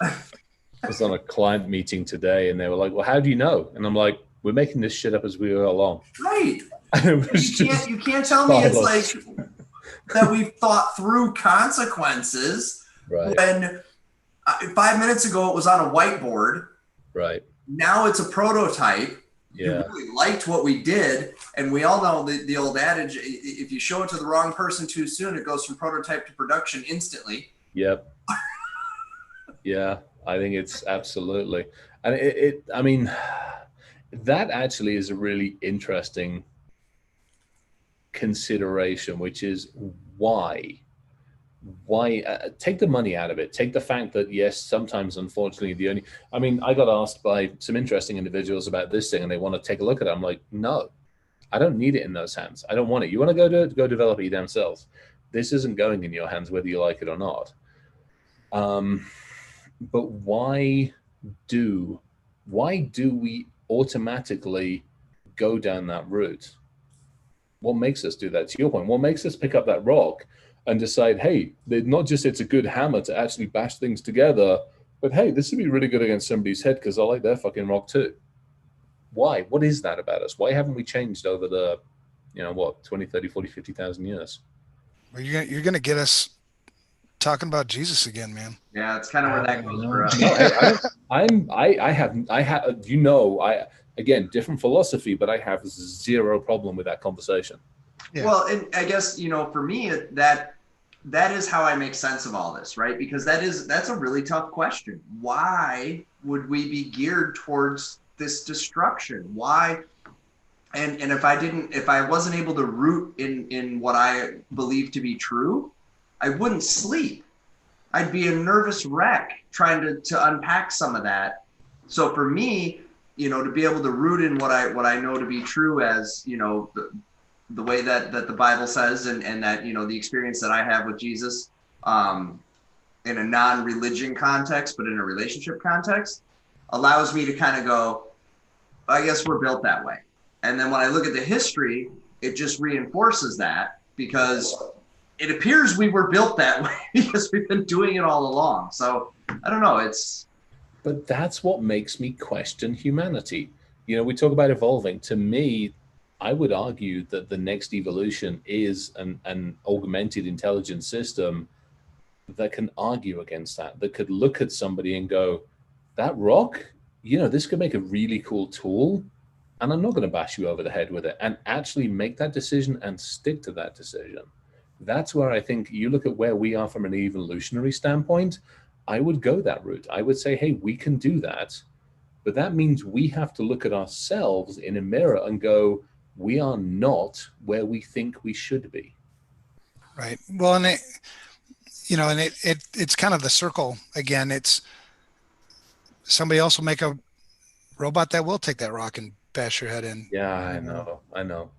I was on a client meeting today and they were like, well, how do you know? And I'm like, we're making this shit up as we go along. Right. You can't tell me it's like that we've thought through consequences when 5 minutes ago it was on a whiteboard. Right. Now it's a prototype. Yeah. You really liked what we did. And we all know the old adage, if you show it to the wrong person too soon, it goes from prototype to production instantly. Yep. Yeah, I think it's absolutely. And I mean, that actually is a really interesting consideration, which is why take the money out of it. Take the fact that, yes, sometimes, unfortunately, I got asked by some interesting individuals about this thing and they want to take a look at it. I'm like, no, I don't need it in those hands. I don't want it. You want to go develop it your damn selves. This isn't going in your hands, whether you like it or not. But why do we automatically go down that route? What makes us do that? To your point, what makes us pick up that rock and decide, hey, not just it's a good hammer to actually bash things together, but hey, this would be really good against somebody's head because I like their fucking rock too. Why? What is that about us? Why haven't we changed over the, 20, 30, 40, 50,000 years? Well, you're going to get us talking about Jesus again, man. Yeah, it's kind of where that goes for us. No, again, different philosophy, but I have zero problem with that conversation. Yeah. Well, and I guess, for me, that is how I make sense of all this, right? Because that's a really tough question. Why would we be geared towards this destruction? Why? And if I wasn't able to root in what I believe to be true, I wouldn't sleep. I'd be a nervous wreck trying to unpack some of that. So for me, to be able to root in what I know to be true as, the way that the Bible says and that, the experience that I have with Jesus in a non-religion context, but in a relationship context, allows me to kind of go, I guess we're built that way. And then when I look at the history, it just reinforces that because it appears we were built that way because we've been doing it all along. So I don't know. But that's what makes me question humanity. We talk about evolving. To me, I would argue that the next evolution is an augmented intelligence system that can argue against that could look at somebody and go, that rock, this could make a really cool tool. And I'm not going to bash you over the head with it, and actually make that decision and stick to that decision. That's where I think you look at where we are from an evolutionary standpoint. I would go that route. I would say, hey, we can do that. But that means we have to look at ourselves in a mirror and go, we are not where we think we should be. Right. Well, and it's kind of the circle again. It's somebody else will make a robot that will take that rock and bash your head in. Yeah, I know.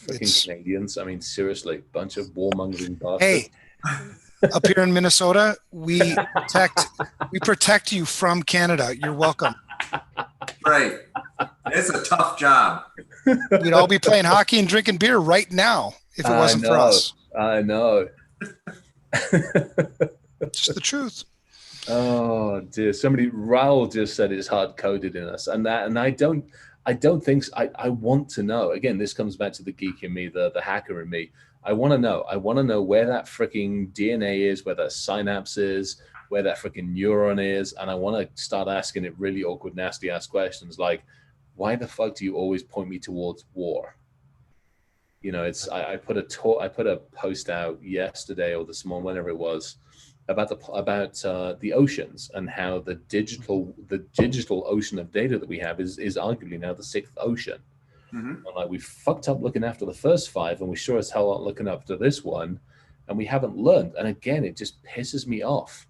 Freaking Canadians. I mean, seriously, bunch of warmongering bastards. Hey, up here in Minnesota, we protect you from Canada. You're welcome. Right. It's a tough job. We'd all be playing hockey and drinking beer right now if it wasn't for us. I know. It's just the truth. Oh dear! Raul just said it's hard coded in us, and I don't think so. I want to know. Again, this comes back to the geek in me, the hacker in me. I want to know. I want to know where that freaking DNA is, where that synapse is, where that freaking neuron is, and I want to start asking it really awkward, nasty ass questions like, why the fuck do you always point me towards war? You know, it's I put a post out yesterday or this morning, whenever it was, about the oceans and how the digital ocean of data that we have is arguably now the sixth ocean. Mm-hmm. And like we fucked up looking after the first five, and we sure as hell aren't looking after this one, and we haven't learned. And again, it just pisses me off.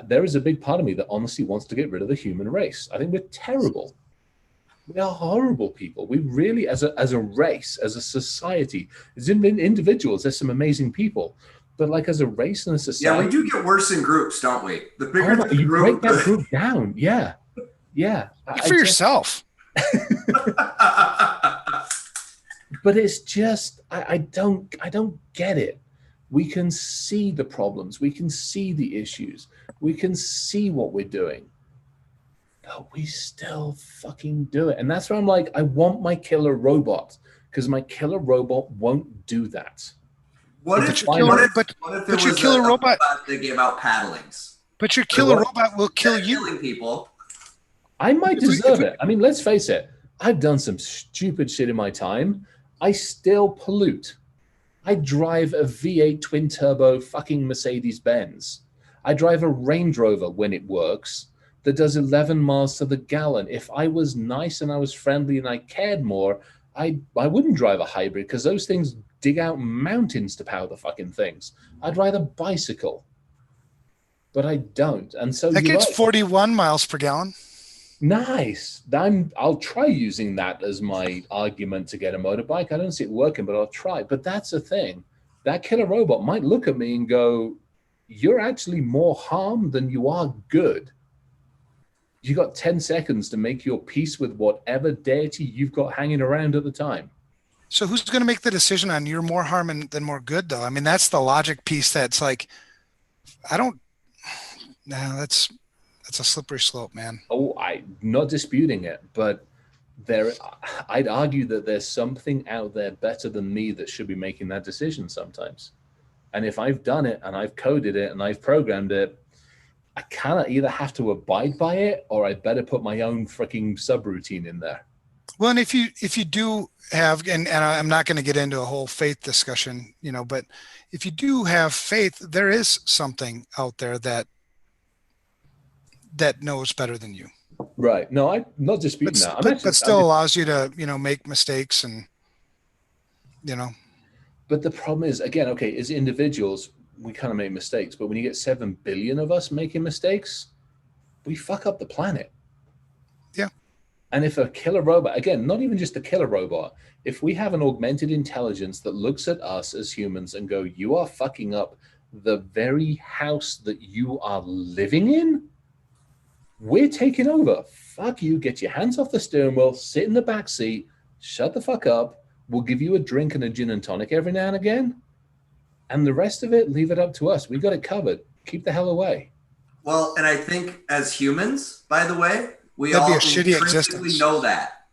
There is a big part of me that honestly wants to get rid of the human race. I think we're terrible. We are horrible people. We really, as a race, as a society, as individuals, there's some amazing people. But like as a race and a society, yeah, we do get worse in groups, don't we? The bigger the you group, break that group down. Yeah. For yourself. But it's just I don't get it. We can see the problems, we can see the issues, we can see what we're doing, but we still fucking do it. And that's where I'm like, I want my killer robot, because my killer robot won't do that. What if your killer robot that gave out paddlings? But your killer robot will kill you. Killing people. I might deserve it. I mean, let's face it. I've done some stupid shit in my time. I still pollute. I drive a V8 twin turbo fucking Mercedes Benz. I drive a Range Rover when it works that does 11 miles to the gallon. If I was nice and I was friendly and I cared more, I wouldn't drive a hybrid, because those things dig out mountains to power the fucking things. I'd ride a bicycle, but I don't. And so that gets 41 miles per gallon. Nice. I'll try using that as my argument to get a motorbike. I don't see it working, but I'll try. But that's the thing. That killer robot might look at me and go, you're actually more harm than you are good. You got 10 seconds to make your peace with whatever deity you've got hanging around at the time. So who's going to make the decision on you're more harm than more good, though? I mean, that's the logic piece. That's like, that's a slippery slope, man. Oh, I'm not disputing it, but I'd argue that there's something out there better than me that should be making that decision sometimes. And if I've done it and I've coded it and I've programmed it, I kind of either have to abide by it, or I better put my own freaking subroutine in there. Well, and if you do have, and I'm not going to get into a whole faith discussion, but if you do have faith, there is something out there that knows better than you. Right. No, I'm not disputing that. But still allows you to, make mistakes and. But the problem is, again, okay, as individuals, we kind of make mistakes, but when you get 7 billion of us making mistakes, we fuck up the planet. Yeah. And if a killer robot, again, not even just a killer robot, if we have an augmented intelligence that looks at us as humans and go, you are fucking up the very house that you are living in, we're taking over. Fuck you. Get your hands off the steering wheel, sit in the back seat, shut the fuck up. We'll give you a drink and a gin and tonic every now and again. And the rest of it, leave it up to us. We got it covered. Keep the hell away. Well, and I think as humans, by the way, we That'd all be a shitty intrinsically existence. know that.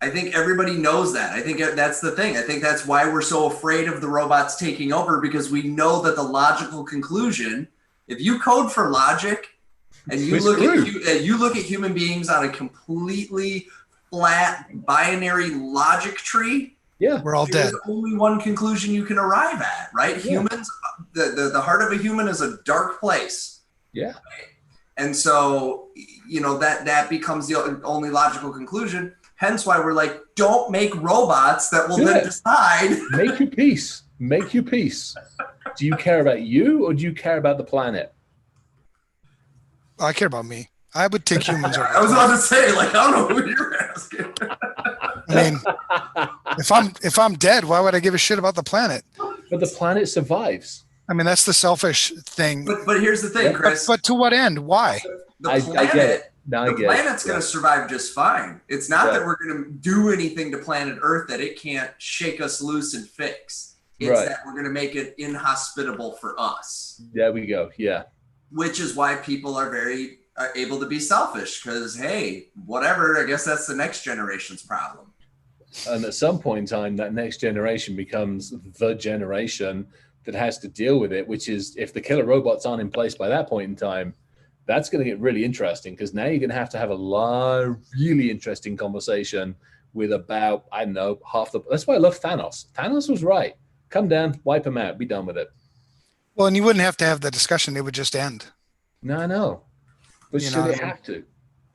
I think everybody knows that. I think that's the thing. I think that's why we're so afraid of the robots taking over, because we know that the logical conclusion, if you code for logic and you look at human beings on a completely flat binary logic tree, yeah, we're all dead. There's only one conclusion you can arrive at, right? Yeah. Humans, the heart of a human is a dark place. Yeah. And so, that becomes the only logical conclusion. Hence why we're like, don't make robots that will then decide. Make your peace. Make your peace. Do you care about you, or do you care about the planet? I care about me. I would take humans over. I was about to say, I don't know who you're asking. I mean, if I'm dead, why would I give a shit about the planet? But the planet survives. I mean, that's the selfish thing. But here's the thing, Chris. But to what end? Why? I get it. The planet's going to survive just fine. It's not that we're going to do anything to planet Earth that it can't shake us loose and fix. It's that we're going to make it inhospitable for us. There we go. Yeah. which is why people are very able to be selfish because, hey, whatever, I guess that's the next generation's problem. And at some point in time, that next generation becomes the generation that has to deal with it, which is if the killer robots aren't in place by that point in time, that's going to get really interesting because now you're going to have a really interesting conversation with about, I don't know, half the. That's why I love Thanos. Thanos was right. Come down, wipe him out, be done with it. Well, and you wouldn't have to have the discussion; it would just end. No, I know. But You should know, it have to?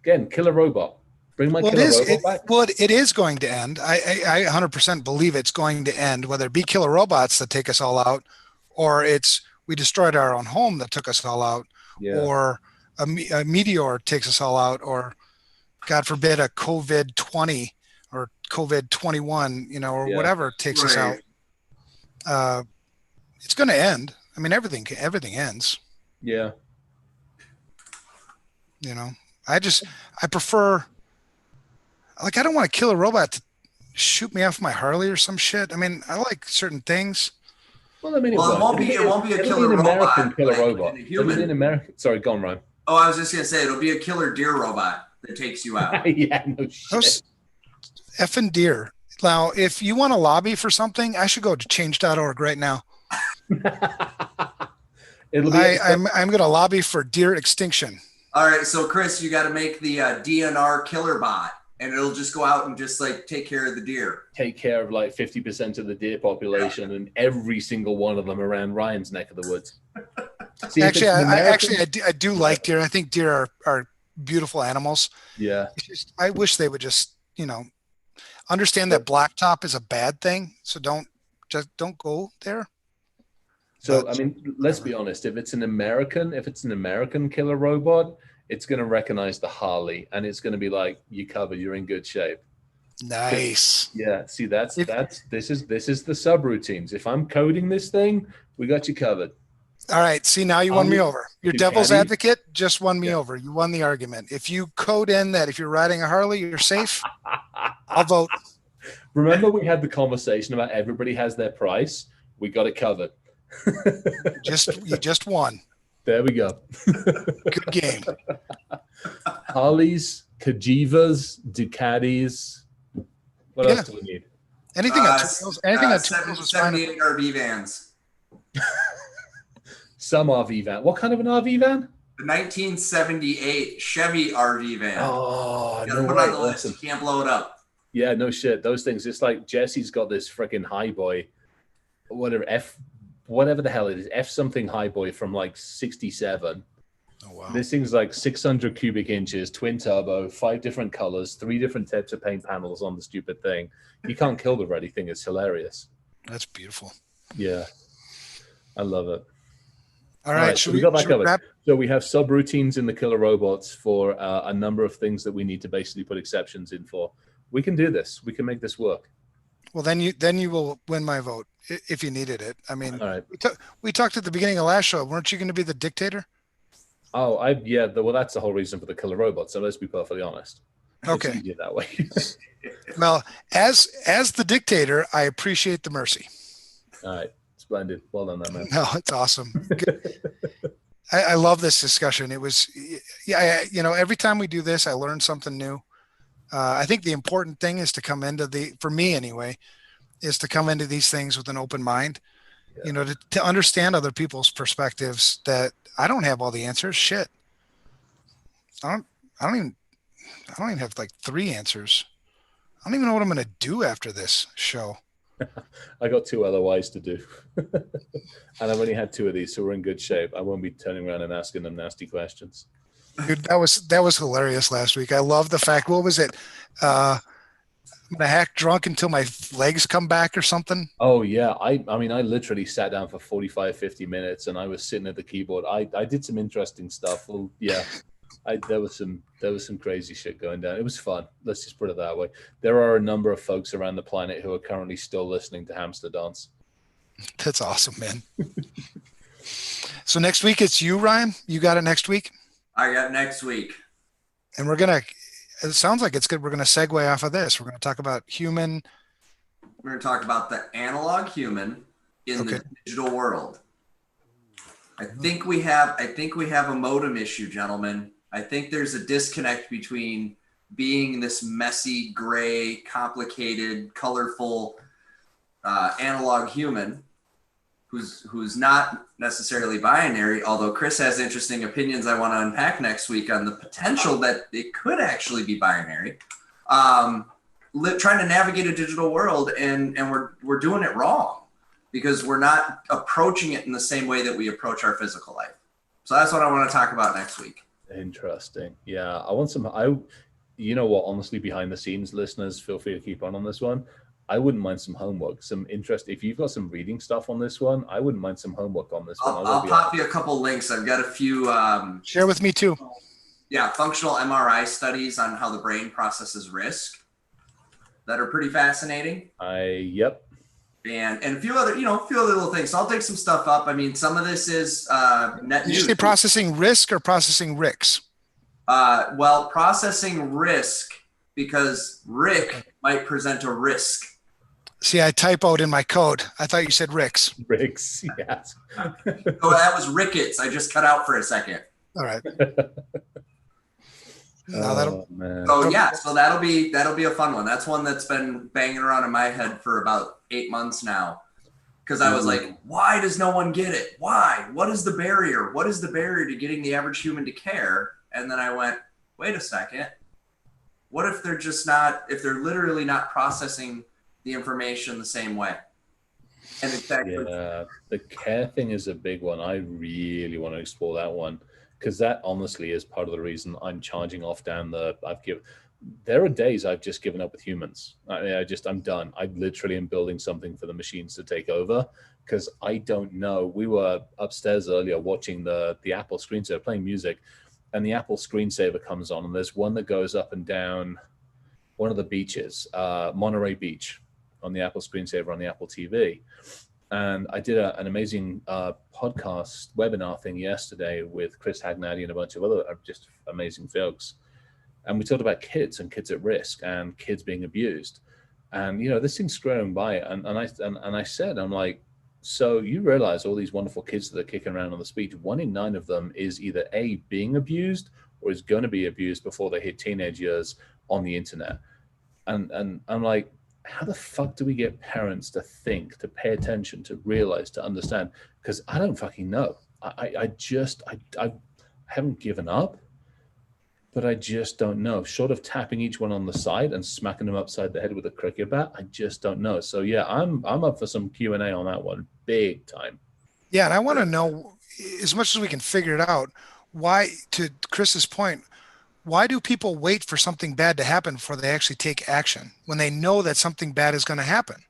Again, killer robot. Bring my well, killer robot back. Well, it is going to end. I 100% believe it's going to end, whether it be killer robots that take us all out, or it's we destroyed our own home that took us all out, Yeah. or a meteor takes us all out, or God forbid a COVID-20 or COVID-21, you know, or Yeah. whatever takes us out. It's going to end. I mean, everything ends. Yeah. You know, I prefer. Like, I don't want to kill a robot to shoot me off my Harley or some shit. I mean, I like certain things. Well, I mean, it won't be a killer an American robot. Killer Like, robot. a human. It'll be an American. Sorry, go on, Ryan. Oh, I was just gonna say it'll be a killer deer robot that takes you out. Yeah, no shit. Those effing deer. Now, if you want to lobby for something, I should go to change.org right now. It'll be. I'm going to lobby for deer extinction. All right, so Chris, you got to make the DNR killer bot, and it'll just go out and just like take care of the deer. Take care of like 50% of the deer population and every single one of them around Ryan's neck of the woods. See, Actually, I do like deer. I think deer are beautiful animals. Yeah. It's just, I wish they would just, you know, understand that blacktop is a bad thing. So don't go there. So, I mean, let's be honest. If it's an American killer robot, it's going to recognize the Harley and it's going to be like, you covered, you're in good shape. Nice. Yeah. See, this is the subroutines. If I'm coding this thing, we got you covered. All right. See, now you won me over. Your devil's advocate just won me over. You won the argument. If you code in that if you're riding a Harley, you're safe, I'll vote. Remember we had the conversation about everybody has their price. We got it covered. You just won. There we go. Good game. Harleys, Kajivas, Ducatis. What else do we need? Anything on two wheels? Anything on two wheels is fine. 78 RV vans. Some RV van. What kind of an RV van? The 1978 Chevy RV van. Oh, you gotta put it on the list. You can't blow it up. Yeah, no shit. Those things. It's like Jesse's got this freaking high boy, whatever the hell it is, F something high boy from like 67. Oh wow. This thing's like 600 cubic inches, twin turbo, 5 different colors, 3 different types of paint panels on the stupid thing. You can't kill the ready thing. It's hilarious. That's beautiful. Yeah. I love it. All right. So we got that covered. So we have subroutines in the killer robots for a number of things that we need to basically put exceptions in for. We can do this. We can make this work. Well, then you will win my vote if you needed it. I mean, all right. We talked at the beginning of last show. Weren't you going to be the dictator? Oh, well, that's the whole reason for the killer robot. So let's be perfectly honest. Okay. It's easier that way. Well, as the dictator, I appreciate the mercy. All right. Splendid. Well done, that man. No, it's awesome. I love this discussion. It was, every time we do this, I learn something new. I think the important thing is to come into for me anyway, is to come into these things with an open mind, to understand other people's perspectives, that I don't have all the answers. Shit. I don't even have like 3 answers. I don't even know what I'm going to do after this show. I got 2 otherwise to do. And I've only had 2 of these, so we're in good shape. I won't be turning around and asking them nasty questions. Dude, that was hilarious last week. I love the fact. What was it? I'm gonna hack drunk until my legs come back or something. Oh yeah, I mean, I literally sat down for 45, 50 minutes, and I was sitting at the keyboard. I did some interesting stuff. Well, yeah, there was some crazy shit going down. It was fun. Let's just put it that way. There are a number of folks around the planet who are currently still listening to Hamster Dance. That's awesome, man. So next week it's you, Ryan. You got it next week. I got next week. And it sounds like it's good. We're going to segue off of this. We're going to talk about human. We're going to talk about the analog human in the digital world. I think we have a modem issue, gentlemen. I think there's a disconnect between being this messy, gray, complicated, colorful analog human who's not necessarily binary, although Chris has interesting opinions I want to unpack next week on the potential that it could actually be binary. Trying to navigate a digital world, and we're doing it wrong because we're not approaching it in the same way that we approach our physical life. So that's what I want to talk about next week. Interesting. Yeah, you know what, honestly, behind the scenes, listeners, feel free to keep on this one. I wouldn't mind some homework, some interest. If you've got some reading stuff on this one, I wouldn't mind some homework on this one. I'll pop you a couple links. I've got a few. Share with me too. Yeah, functional MRI studies on how the brain processes risk that are pretty fascinating. Yep. And a few other little things. So I'll take some stuff up. I mean, some of this is net news. Did you say processing risk or processing RICS? Well, processing risk because Rick might present a risk. See, I typoed in my code. I thought you said RICS. Rick's, yes. So that was rickets. I just cut out for a second. All right. Man. So yeah, so that'll be a fun one. That's one that's been banging around in my head for about 8 months now. Because I was like, why does no one get it? Why? What is the barrier? What is the barrier to getting the average human to care? And then I went, wait a second. What if they're literally not processing the information the same way? And in fact, the care thing is a big one. I really want to explore that one because that honestly is part of the reason I'm charging off down there are days I've just given up with humans. I'm done. I literally am building something for the machines to take over because I don't know. We were upstairs earlier watching the Apple screensaver, playing music, and the Apple screensaver comes on, and there's one that goes up and down one of the beaches, Monterey Beach, on the Apple screensaver on the Apple TV. And I did an amazing podcast webinar thing yesterday with Chris Hagnati and a bunch of other just amazing folks. And we talked about kids and kids at risk and kids being abused. And, this thing's scrolling by. And I said, I'm like, so you realize all these wonderful kids that are kicking around on the street, 1 in 9 of them is either A, being abused or is going to be abused before they hit teenage years on the internet. And I'm like, how the fuck do we get parents to think, to pay attention, to realize, to understand? Because I don't fucking know. I haven't given up, but I just don't know. Short of tapping each one on the side and smacking them upside the head with a cricket bat, I just don't know. So yeah, I'm up for some Q&A on that one, big time. Yeah, and I want to know, as much as we can figure it out, why, to Chris's point, why do people wait for something bad to happen before they actually take action when they know that something bad is going to happen?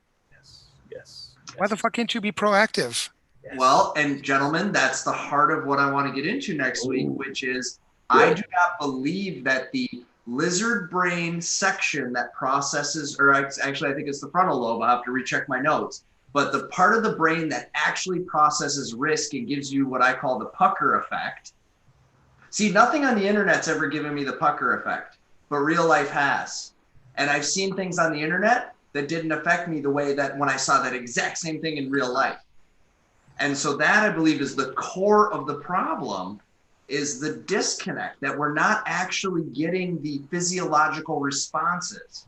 Yes. Why the fuck can't you be proactive? Yes. Well, and gentlemen, that's the heart of what I want to get into next week, which is I do not believe that the lizard brain section that processes, or actually I think it's the frontal lobe, I'll have to recheck my notes, but the part of the brain that actually processes risk and gives you what I call the pucker effect. See, nothing on the internet's ever given me the pucker effect, but real life has. And I've seen things on the internet that didn't affect me the way that when I saw that exact same thing in real life. And so that, I believe, is the core of the problem, is the disconnect, that we're not actually getting the physiological responses.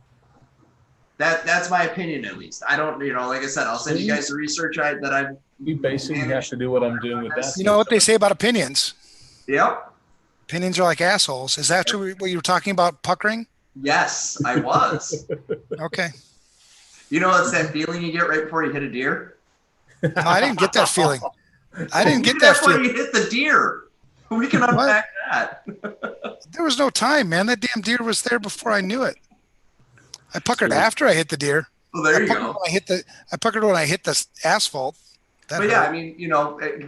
That's my opinion, at least. I don't, like I said, I'll send you guys the research that I've. You basically have to do what I'm doing with that. You know what they say about opinions? Yep. Opinions are like assholes. Is that true, what you were talking about, puckering? Yes, I was. Okay. It's that feeling you get right before you hit a deer? No, I didn't get that feeling. I didn't get that that feeling. feeling. You hit the deer. We can unpack that. There was no time, man. That damn deer was there before I knew it. I puckered after I hit the deer. Well, there you go. I puckered when I hit the asphalt. But yeah, I mean,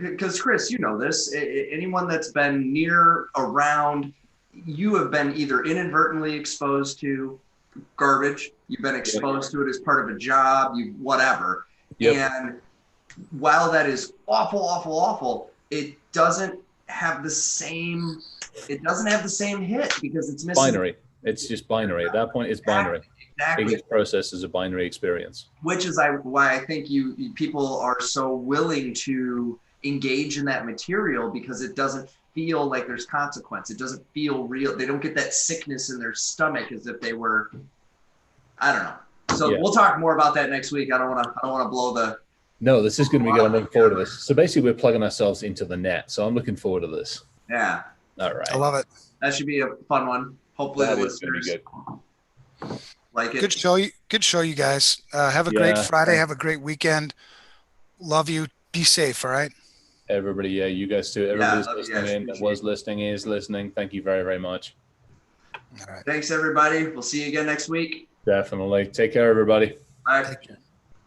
because Chris, this, anyone that's been near, around, you have been either inadvertently exposed to garbage, you've been exposed to it as part of a job, whatever. Yep. And while that is awful, awful, awful, it doesn't have the same hit because it's missing. Binary. It's just binary. At that point, it's binary. Exactly. It gets processed as a binary experience. Which is why I think people are so willing to engage in that material because it doesn't feel like there's consequence. It doesn't feel real. They don't get that sickness in their stomach as if they were, I don't know. So we'll talk more about that next week. I don't want to blow the. No, this is going to be good. I'm looking forward to this. So basically, we're plugging ourselves into the net. So I'm looking forward to this. Yeah. All right. I love it. That should be a fun one. Hopefully That the is going to listeners be good. like it. Good show, you guys. Have a great Friday. Have a great weekend. Love you. Be safe. All right. Everybody, you guys too. Everybody's listening in. That was listening, is listening. Thank you very, very much. All right. Thanks, everybody. We'll see you again next week. Definitely. Take care, everybody. Bye. Take care.